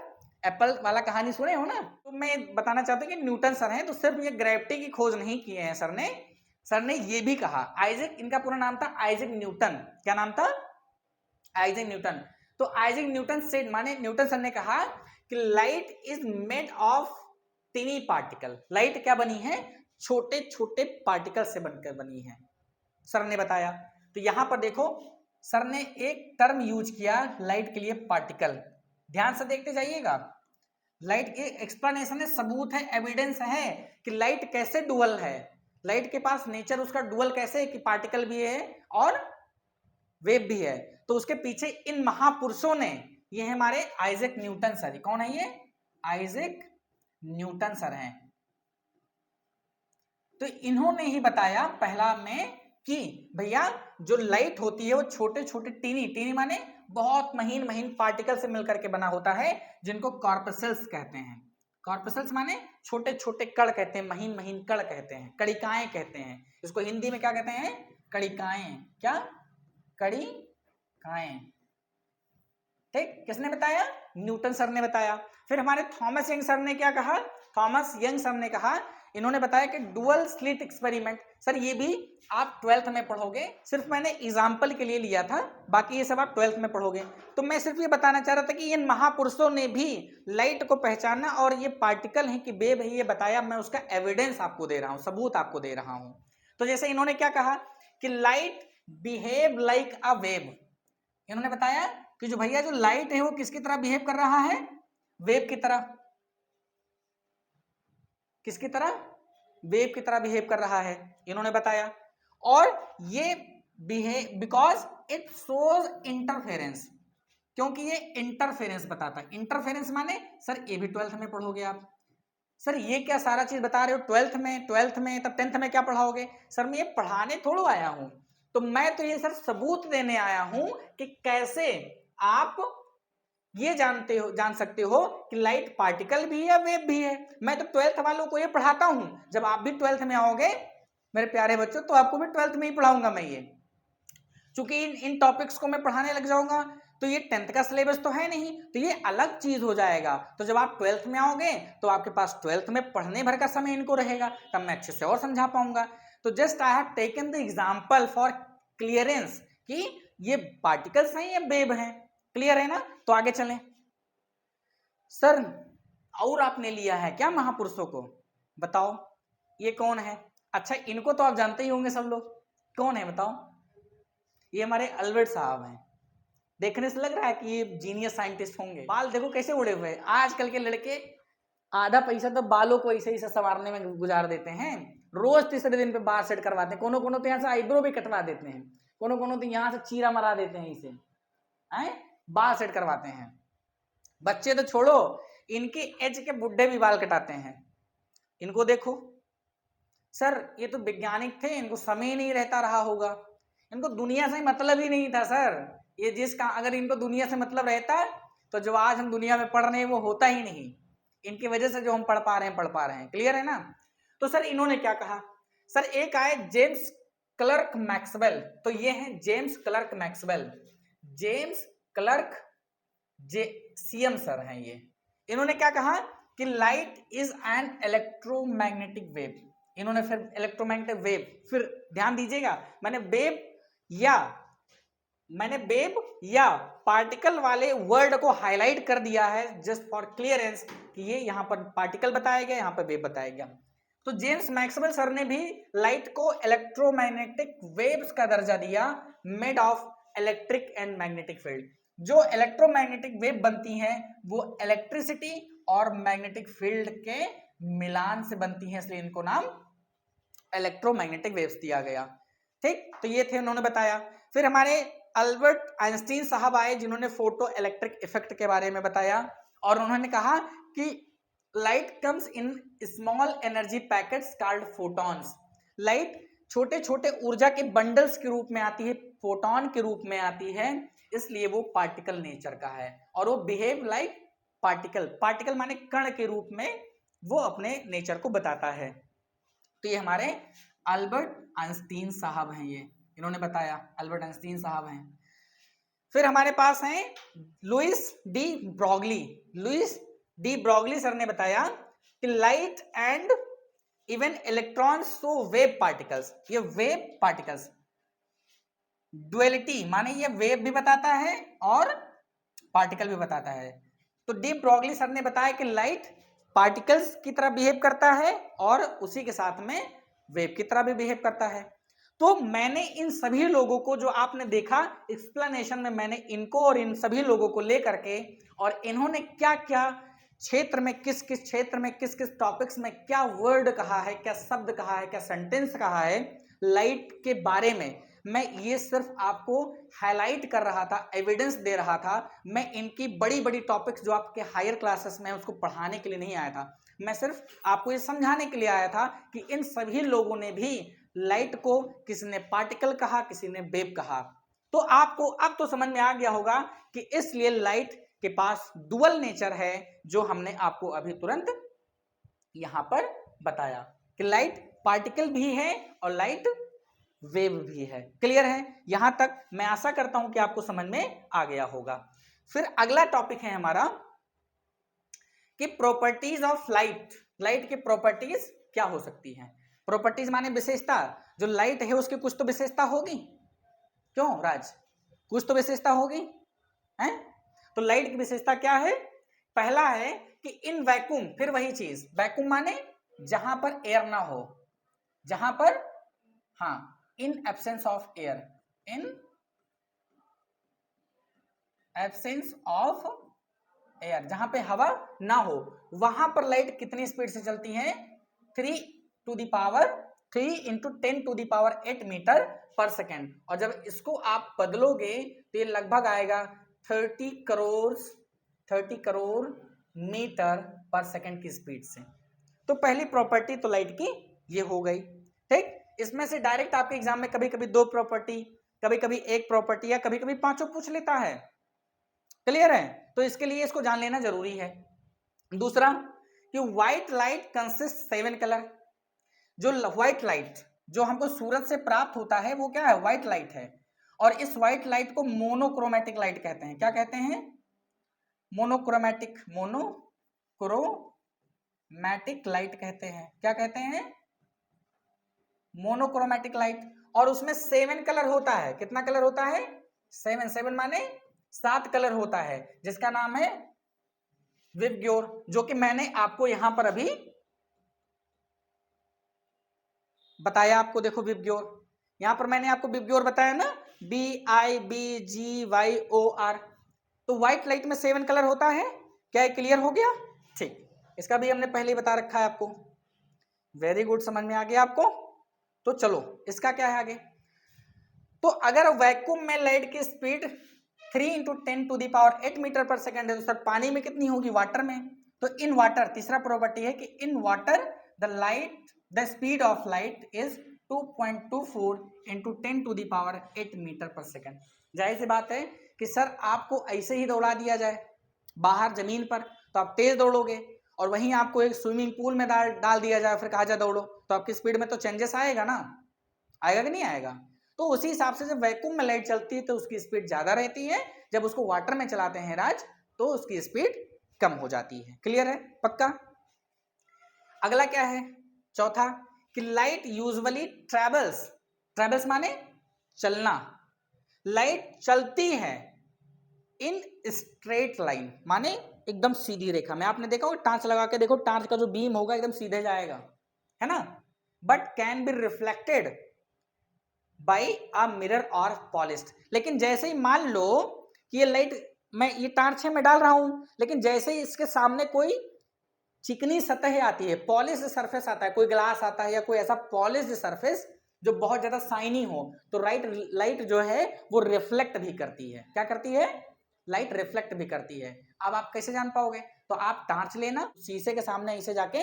एप्पल वाला कहानी सुने हो ना, तो मैं बताना चाहता हूँ कि न्यूटन सर हैं तो सिर्फ ये ग्रेविटी की खोज नहीं किए हैं सर ने ये भी कहा, आइजैक, इनका पूरा नाम था आइजैक न्यूटन। क्या नाम था, आइजैक न्यूटन। तो आइजैक न्यूटन से माने न्यूटन सर ने कहा कि light is made of टिनी particle. Light क्या बनी है, छोटे छोटे पार्टिकल से बनकर बनी है, सर ने बताया। तो यहां पर देखो सर ने एक टर्म यूज किया लाइट के लिए, पार्टिकल। ध्यान से देखते जाइएगा, लाइट के एक्सप्लेनेशन है, सबूत है, एविडेंस है कि लाइट कैसे डुअल है। लाइट के पास नेचर उसका डुअल कैसे है कि पार्टिकल भी है और वेव भी है। तो उसके पीछे इन महापुरुषों ने, ये है हमारे आइजैक न्यूटन सर। कौन है ये, आइजैक न्यूटन सर हैं। तो इन्होंने ही बताया पहला में कि भैया जो लाइट होती है वो छोटे छोटे टीनी माने बहुत महीन महीन पार्टिकल से मिलकर के बना होता है, जिनको कॉर्पसेल्स कहते हैं। कॉर्पसेल्स माने छोटे छोटे कण कहते हैं, महीन महीन कण कहते हैं, कणिकाएं कहते हैं। इसको हिंदी में क्या कहते हैं, कणिकाएं। क्या, कणिकाएं। ठीक, किसने बताया, न्यूटन सर ने बताया। फिर हमारे थॉमस यंग सर ने क्या कहा, थॉमस यंग सर ने कहा इन्होंने बताया कि डुअल स्लिट एक्सपेरिमेंट। सर ये भी आप 12th में पढ़ोगे, सिर्फ मैंने एग्जाम्पल के लिए लिया था, बाकी ये सब आप 12th में पढ़ोगे। तो मैं सिर्फ ये बताना चाह रहा था कि इन महापुरुषों ने भी लाइट को पहचाना और ये पार्टिकल है कि वेव है ये बताया, मैं उसका एविडेंस आपको दे रहा हूं, सबूत आपको दे रहा हूं। तो जैसे इन्होंने क्या कहा कि light behave like a wave. इन्होंने बताया कि जो भैया जो लाइट है वो किसकी तरह बिहेव कर रहा है, वेव की तरह। किसकी तरह, वेव की तरह बिहेव कर रहा है, इन्होंने बताया। और ये behave because it shows interference, क्योंकि ये इंटरफेरेंस बताता है। इंटरफेरेंस माने सर ये भी 12th में पढ़ोगे आप। सर ये क्या सारा चीज बता रहे हो 12th में, तब 10th में क्या पढ़ाओगे? सर मैं ये पढ़ाने थोड़ा आया हूं, तो मैं तो ये सर सबूत देने आया हूं कि कैसे आप ये जान सकते हो कि लाइट पार्टिकल भी है, वेव भी है। मैं तो 12th वालों को ये पढ़ाता हूं, जब आप भी 12th में आओगे मेरे प्यारे बच्चों तो आपको भी 12th में ही पढ़ाऊंगा मैं ये। चूंकि इन टॉपिक्स को मैं पढ़ाने लग जाऊंगा तो ये 10th का सिलेबस तो है नहीं, तो ये अलग चीज हो जाएगा। तो जब आप 12th में आओगे तो आपके पास 12th में पढ़ने भर का समय इनको रहेगा, तब मैं अच्छे से और समझा पाऊंगा। तो just I have taken the example for clearance कि ये पार्टिकल्स हैं या वेव हैं। क्लियर है ना? तो आगे चलें। सर और आपने लिया है क्या महापुरुषों को? बताओ ये कौन है? अच्छा इनको तो आप जानते ही होंगे सब लोग, कौन है बताओ? ये हमारे अल्बर्ट साहब हैं। देखने से लग रहा है कि ये जीनियस साइंटिस्ट होंगे। बाल देखो कैसे उड़े हुए हैं। आजकल के लड़के आधा पैसा तो बालों को ऐसे ही संवारने में गुजार देते हैं। रोज तीसरे दिन पे बाल सेट करवाते हैं, कोनो कोनो तो यहाँ से आईब्रो भी कटवा देते हैं, कोनो कोनो तो यहाँ से चीरा मरा देते हैं, इसे बाल सेट करवाते हैं। बच्चे तो छोड़ो, इनके एज के बुढ़े भी बाल कटाते हैं। इनको देखो। सर ये तो वैज्ञानिक थे, इनको समय नहीं रहता रहा होगा, इनको दुनिया से मतलब ही नहीं था। सर ये जिसका अगर इनको दुनिया से मतलब रहता तो जो आज हम दुनिया में पढ़ रहे हैं वो होता ही नहीं। इनकी वजह से जो हम पढ़ पा रहे हैं। क्लियर है ना? तो सर इन्होंने क्या कहा? सर एक आए जेम्स क्लर्क मैक्सवेल। तो ये हैं James clerk Maxwell. James clerk CM sir हैं ये। इन्होंने क्या कहा कि light is an electromagnetic wave. इन्होंने फिर इलेक्ट्रोमैग्नेटिक वेव, फिर ध्यान दीजिएगा मैंने वेव या पार्टिकल वाले वर्ड को हाईलाइट कर दिया है जस्ट फॉर क्लियरेंस कि ये यहां पर पार्टिकल बताया गया, यहां पर वेव बताया गया। तो जेम्स मैक्सवेल सर ने भी लाइट को इलेक्ट्रोमैग्नेटिक वेव्स का दर्जा दिया, made of electric and magnetic field. जो इलेक्ट्रोमैग्नेटिक वेव बनती हैं वो इलेक्ट्रिसिटी और मैग्नेटिक फील्ड के मिलान से बनती हैं, इसलिए इनको नाम इलेक्ट्रोमैग्नेटिक वेव्स दिया गया। ठीक, तो ये थे उन्होंने बताया। फिर हमारे अल्बर्ट आइंस्टीन साहब आए जिन्होंने फोटो इलेक्ट्रिक इफेक्ट के बारे में बताया, और उन्होंने कहा कि light comes in small energy packets called photons. Light छोटे छोटे ऊर्जा के बंडल्स के रूप में आती है, फोटोन के रूप में आती है, इसलिए वो पार्टिकल नेचर का है और वो बिहेव लाइक पार्टिकल। पार्टिकल माने कण के रूप में वो अपने नेचर को बताता है। तो ये हमारे अल्बर्ट आइंस्टीन साहब हैं, ये इन्होंने बताया, अल्बर्ट आइंस्टीन साहब हैं। फिर हमारे पास हैं Louis de Broglie. Louis de Broglie sir ने बताया कि light and even electrons show wave particles. ये वेव पार्टिकल्स ड्युअलिटी माने ये वेव भी बताता है और पार्टिकल भी बताता है। तो डी ब्रॉगली सर ने बताया कि लाइट पार्टिकल्स की तरह बिहेव करता है और उसी के साथ में वेव की तरह भी बिहेव करता है। तो मैंने इन सभी लोगों को जो आपने देखा एक्सप्लेनेशन में, मैंने इनको और इन सभी लोगों को लेकर के और इन्होंने क्या क्या क्षेत्र में किस किस क्षेत्र में किस किस टॉपिक्स में क्या वर्ड कहा है, क्या शब्द कहा है, क्या सेंटेंस कहा है लाइट के बारे में, मैं ये सिर्फ आपको हाईलाइट कर रहा था, एविडेंस दे रहा था। मैं इनकी बड़ी बड़ी टॉपिक्स जो आपके हायर क्लासेस में उसको पढ़ाने के लिए नहीं आया था, मैं सिर्फ आपको ये समझाने के लिए आया था कि इन सभी लोगों ने भी लाइट को किसी ने पार्टिकल कहा, किसी ने वेव कहा। तो आपको अब तो समझ में आ गया होगा कि इसलिए लाइट के पास डुअल नेचर है, जो हमने आपको अभी तुरंत यहां पर बताया कि लाइट पार्टिकल भी है और लाइट वेव भी है। क्लियर है? यहां तक मैं आशा करता हूं कि आपको समझ में आ गया होगा। फिर अगला टॉपिक है हमारा कि प्रॉपर्टीज ऑफ लाइट। लाइट की प्रॉपर्टीज क्या हो सकती है? प्रॉपर्टीज माने विशेषता, जो लाइट है उसकी कुछ तो विशेषता होगी, क्यों राज, कुछ तो विशेषता होगी है? तो लाइट की विशेषता क्या है? पहला है कि इन वैक्यूम, फिर वही चीज, वैक्यूम माने जहां पर एयर ना हो, जहां पर, हाँ, in absence of air, in absence of air, जहां पे हवा ना हो, वहां पर लाइट कितनी स्पीड से चलती है? 3 to the power 3 into 10 to the power 8 metre per second. और जब इसको आप बदलोगे तो ये लगभग आएगा 30 करोड़ मीटर पर सेकेंड की स्पीड से। तो पहली प्रॉपर्टी तो लाइट की ये हो गई, ठीक। इसमें से डायरेक्ट आपके एग्जाम में कभी कभी 2 प्रॉपर्टी, कभी कभी 1 प्रॉपर्टी, या कभी कभी 5 पूछ लेता है। क्लियर है? तो इसके लिए इसको जान लेना जरूरी है। दूसरा कि व्हाइट लाइट कंसिस्ट 7 कलर। जो व्हाइट लाइट जो हमको सूरज से प्राप्त होता है वो क्या है? व्हाइट लाइट है। और इस व्हाइट लाइट को मोनोक्रोमैटिक लाइट कहते हैं। क्या कहते हैं? मोनोक्रोमैटिक, मोनोक्रोमैटिक लाइट कहते हैं। क्या कहते हैं? Monochromatic light. और उसमें 7 कलर होता है। कितना कलर होता है? 7 माने 7 कलर होता है, जिसका नाम है विबग्योर, जो कि मैंने आपको यहां पर अभी बताया। आपको देखो विबग्योर, यहां पर मैंने आपको विबग्योर बताया ना, BIBGYOR। तो व्हाइट लाइट में 7 कलर होता है। क्या ये क्लियर हो गया? ठीक, इसका भी हमने पहले ही बता रखा है आपको। वेरी गुड, समझ में आ गया आपको। तो चलो इसका क्या है आगे। तो अगर वैक्यूम में लाइट की speed 3 into 10 to the power 8 metre per second है, तो सर पानी में कितनी होगी? वाटर में। तो इन वाटर, तीसरा प्रॉपर्टी है कि in water the speed of light is 2.24 into 10 to the power 8 metre per second. जाहिर सी बात है कि सर आपको ऐसे ही दौड़ा दिया जाए बाहर जमीन पर तो आप तेज दौड़ोगे, और वहीं आपको एक स्विमिंग पूल में डाल दिया जाए, फिर कहा जाए दौड़ो, तो आपकी स्पीड में तो चेंजेस आएगा ना, आएगा कि नहीं आएगा? तो उसी हिसाब से जब वैक्यूम में लाइट चलती है तो उसकी स्पीड ज्यादा रहती है, जब उसको वाटर में चलाते हैं राज तो उसकी स्पीड कम हो जाती है। क्लियर है? पक्का? अगला क्या है? चौथा कि लाइट यूजुअली ट्रेवल्स माने चलना। लाइट चलती है इन स्ट्रेट लाइन, माने एकदम सीधी रेखा में। आपने देखा होगा टार्च लगा के देखो, टार्च का जो बीम होगा एकदम सीधे जाएगा, है ना। But can be reflected by a mirror और पॉलिश्ड। लेकिन जैसे ही मान लो कि ये लाइट, मैं ये टार्च है मैं डाल रहा हूं, लेकिन जैसे ही इसके सामने कोई चिकनी सतह आती है, पॉलिश सरफेस आता है, कोई ग्लास आता है या कोई ऐसा पॉलिश सरफेस जो बहुत ज्यादा शाइनी हो, तो लाइट जो है वो रिफ्लेक्ट भी करती है। क्या करती है? लाइट रिफ्लेक्ट भी करती है। अब आप कैसे जान पाओगे? तो आप टार्च लेना, शीशे के सामने ऐसे जाके,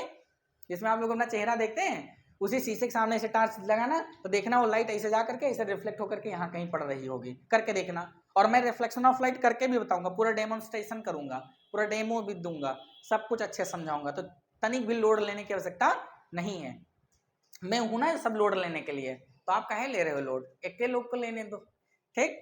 जिसमें आप लोग अपना चेहरा देखते हैं, उसी शीशे के सामने ऐसे टार्च लगाना, तो देखना वो लाइट ऐसे जा करके ऐसे रिफ्लेक्ट होकर के यहाँ कहीं पड़ रही होगी। करके देखना। और मैं रिफ्लेक्शन ऑफ लाइट करके भी बताऊंगा, पूरा डेमोन्स्ट्रेशन करूंगा, पूरा डेमो भी दूंगा, सब कुछ अच्छे समझाऊंगा। तो तनिक भी लोड लेने की आवश्यकता नहीं है, मैं हूं ना सब लोड लेने के लिए। तो आप काहे ले रहे हो लोड? एक के लोग को लेने दो, ठीक।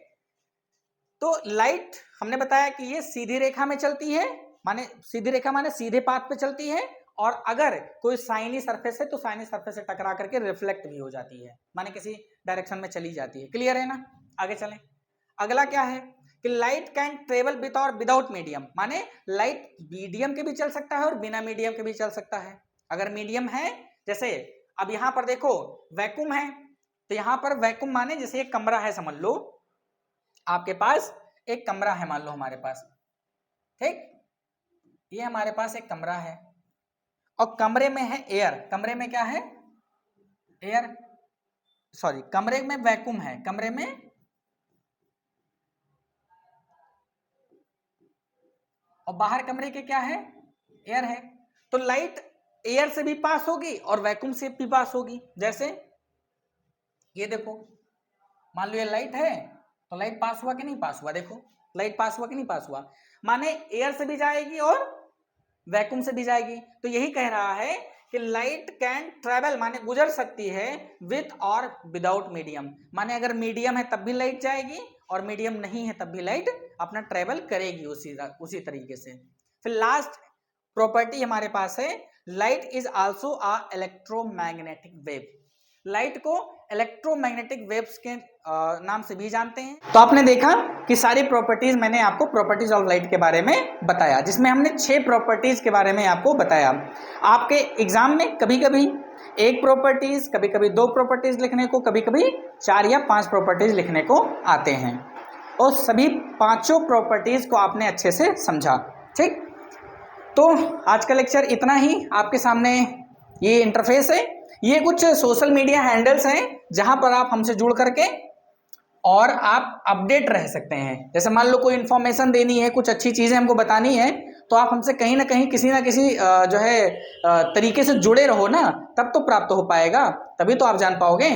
तो लाइट हमने बताया कि ये सीधी रेखा में चलती है, माने सीधी रेखा माने सीधे पाथ पे चलती है, और अगर कोई साइनी सरफेस है तो साइनी सरफेस से टकरा करके रिफ्लेक्ट भी हो जाती है, माने किसी डायरेक्शन में चली जाती है। क्लियर है ना? आगे चलें। अगला क्या है कि लाइट कैन ट्रेवल विद और विदाउट मीडियम, माने लाइट मीडियम के भी चल सकता है और बिना मीडियम के भी चल सकता है। अगर मीडियम है, जैसे अब यहां पर देखो वैक्यूम है, तो यहां पर वैक्यूम माने जैसे एक कमरा है, समझ लो आपके पास एक कमरा है, मान लो हमारे पास, ठीक, ये हमारे पास एक कमरा है और कमरे में है एयर। कमरे में क्या है? एयर, सॉरी, कमरे में वैक्यूम है, कमरे में, और बाहर कमरे के क्या है? एयर है। तो लाइट एयर से भी पास होगी और वैक्यूम से भी पास होगी। जैसे ये देखो, मान लो ये लाइट है, तो लाइट पास हुआ कि नहीं पास हुआ? देखो लाइट पास हुआ कि नहीं पास हुआ? माने एयर से भी जाएगी और वैक्यूम से भी जाएगी। तो यही कह रहा है कि लाइट कैन ट्रेवल, माने गुजर सकती है, विथ और विदाउट मीडियम, माने अगर मीडियम है तब भी लाइट जाएगी और मीडियम नहीं है तब भी लाइट अपना ट्रेवल करेगी उसी तरीके से। फिर लास्ट प्रॉपर्टी हमारे पास है light is also a electromagnetic wave. Light को इलेक्ट्रोमैग्नेटिक वेव्स के नाम से भी जानते हैं। तो आपने देखा कि सारी प्रॉपर्टीज मैंने आपको प्रॉपर्टीज ऑफ लाइट के बारे में बताया, जिसमें हमने 6 प्रॉपर्टीज के बारे में आपको बताया। आपके एग्जाम में कभी कभी 1 प्रॉपर्टीज, कभी कभी 2 प्रॉपर्टीज लिखने को, कभी कभी 4 या 5 प्रॉपर्टीज लिखने को आते हैं, और सभी 5 प्रॉपर्टीज को आपने अच्छे से समझा। ठीक, तो आज का लेक्चर इतना ही। आपके सामने ये इंटरफेस है, ये कुछ सोशल मीडिया हैंडल्स हैं जहां पर आप हमसे जुड़ करके और आप अपडेट रह सकते हैं। जैसे मान लो कोई इन्फॉर्मेशन देनी है, कुछ अच्छी चीज़ें हमको बतानी है, तो आप हमसे कहीं ना कहीं किसी ना किसी जो है तरीके से जुड़े रहो ना, तब तो प्राप्त हो पाएगा, तभी तो आप जान पाओगे।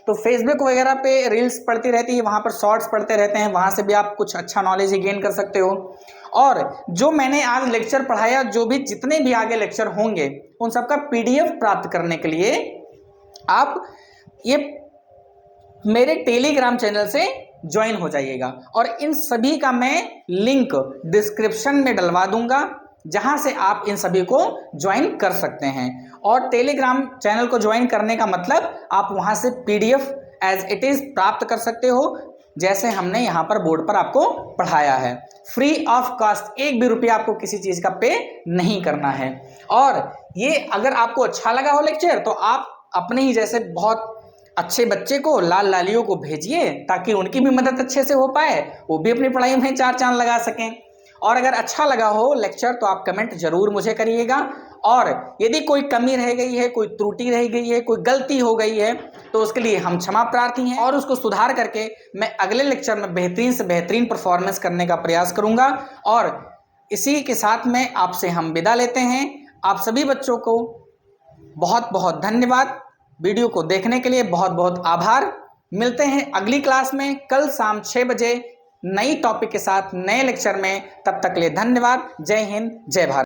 तो फेसबुक वगैरह पे रील्स पढ़ती रहती है, वहाँ पर शॉर्ट्स पढ़ते रहते हैं, वहाँ से भी आप कुछ अच्छा नॉलेज ही गेन कर सकते हो। और जो मैंने आज लेक्चर पढ़ाया, जो भी जितने भी आगे लेक्चर होंगे, उन सबका PDF प्राप्त करने के लिए आप ये मेरे टेलीग्राम चैनल से ज्वाइन हो जाइएगा, और इन सभी का मैं लिंक डिस्क्रिप्शन में डलवा दूंगा, जहां से आप इन सभी को ज्वाइन कर सकते हैं। और टेलीग्राम चैनल को ज्वाइन करने का मतलब आप वहां से PDF एज इट इज प्राप्त कर सकते हो, जैसे हमने यहाँ पर बोर्ड पर आपको पढ़ाया है। फ्री ऑफ कॉस्ट, 1 भी रुपया आपको किसी चीज का पे नहीं करना है। और ये अगर आपको अच्छा लगा हो लेक्चर, तो आप अपने ही जैसे बहुत अच्छे बच्चे को, लाल लालियों को भेजिए, ताकि उनकी भी मदद अच्छे से हो पाए, वो भी अपनी पढ़ाई में 4 चांद लगा सकें। और अगर अच्छा लगा हो लेक्चर, तो आप कमेंट जरूर मुझे करिएगा, और यदि कोई कमी रह गई है, कोई त्रुटि रह गई है, कोई गलती हो गई है, तो उसके लिए हम क्षमा प्रार्थी हैं, और उसको सुधार करके मैं अगले लेक्चर में बेहतरीन से बेहतरीन परफॉर्मेंस करने का प्रयास करूंगा। और इसी के साथ में आपसे हम विदा लेते हैं। आप सभी बच्चों को बहुत बहुत धन्यवाद, वीडियो को देखने के लिए बहुत बहुत आभार। मिलते हैं अगली क्लास में कल शाम 6 बजे नई टॉपिक के साथ, नए लेक्चर में। तब तक के लिए धन्यवाद। जय हिंद, जय भारत।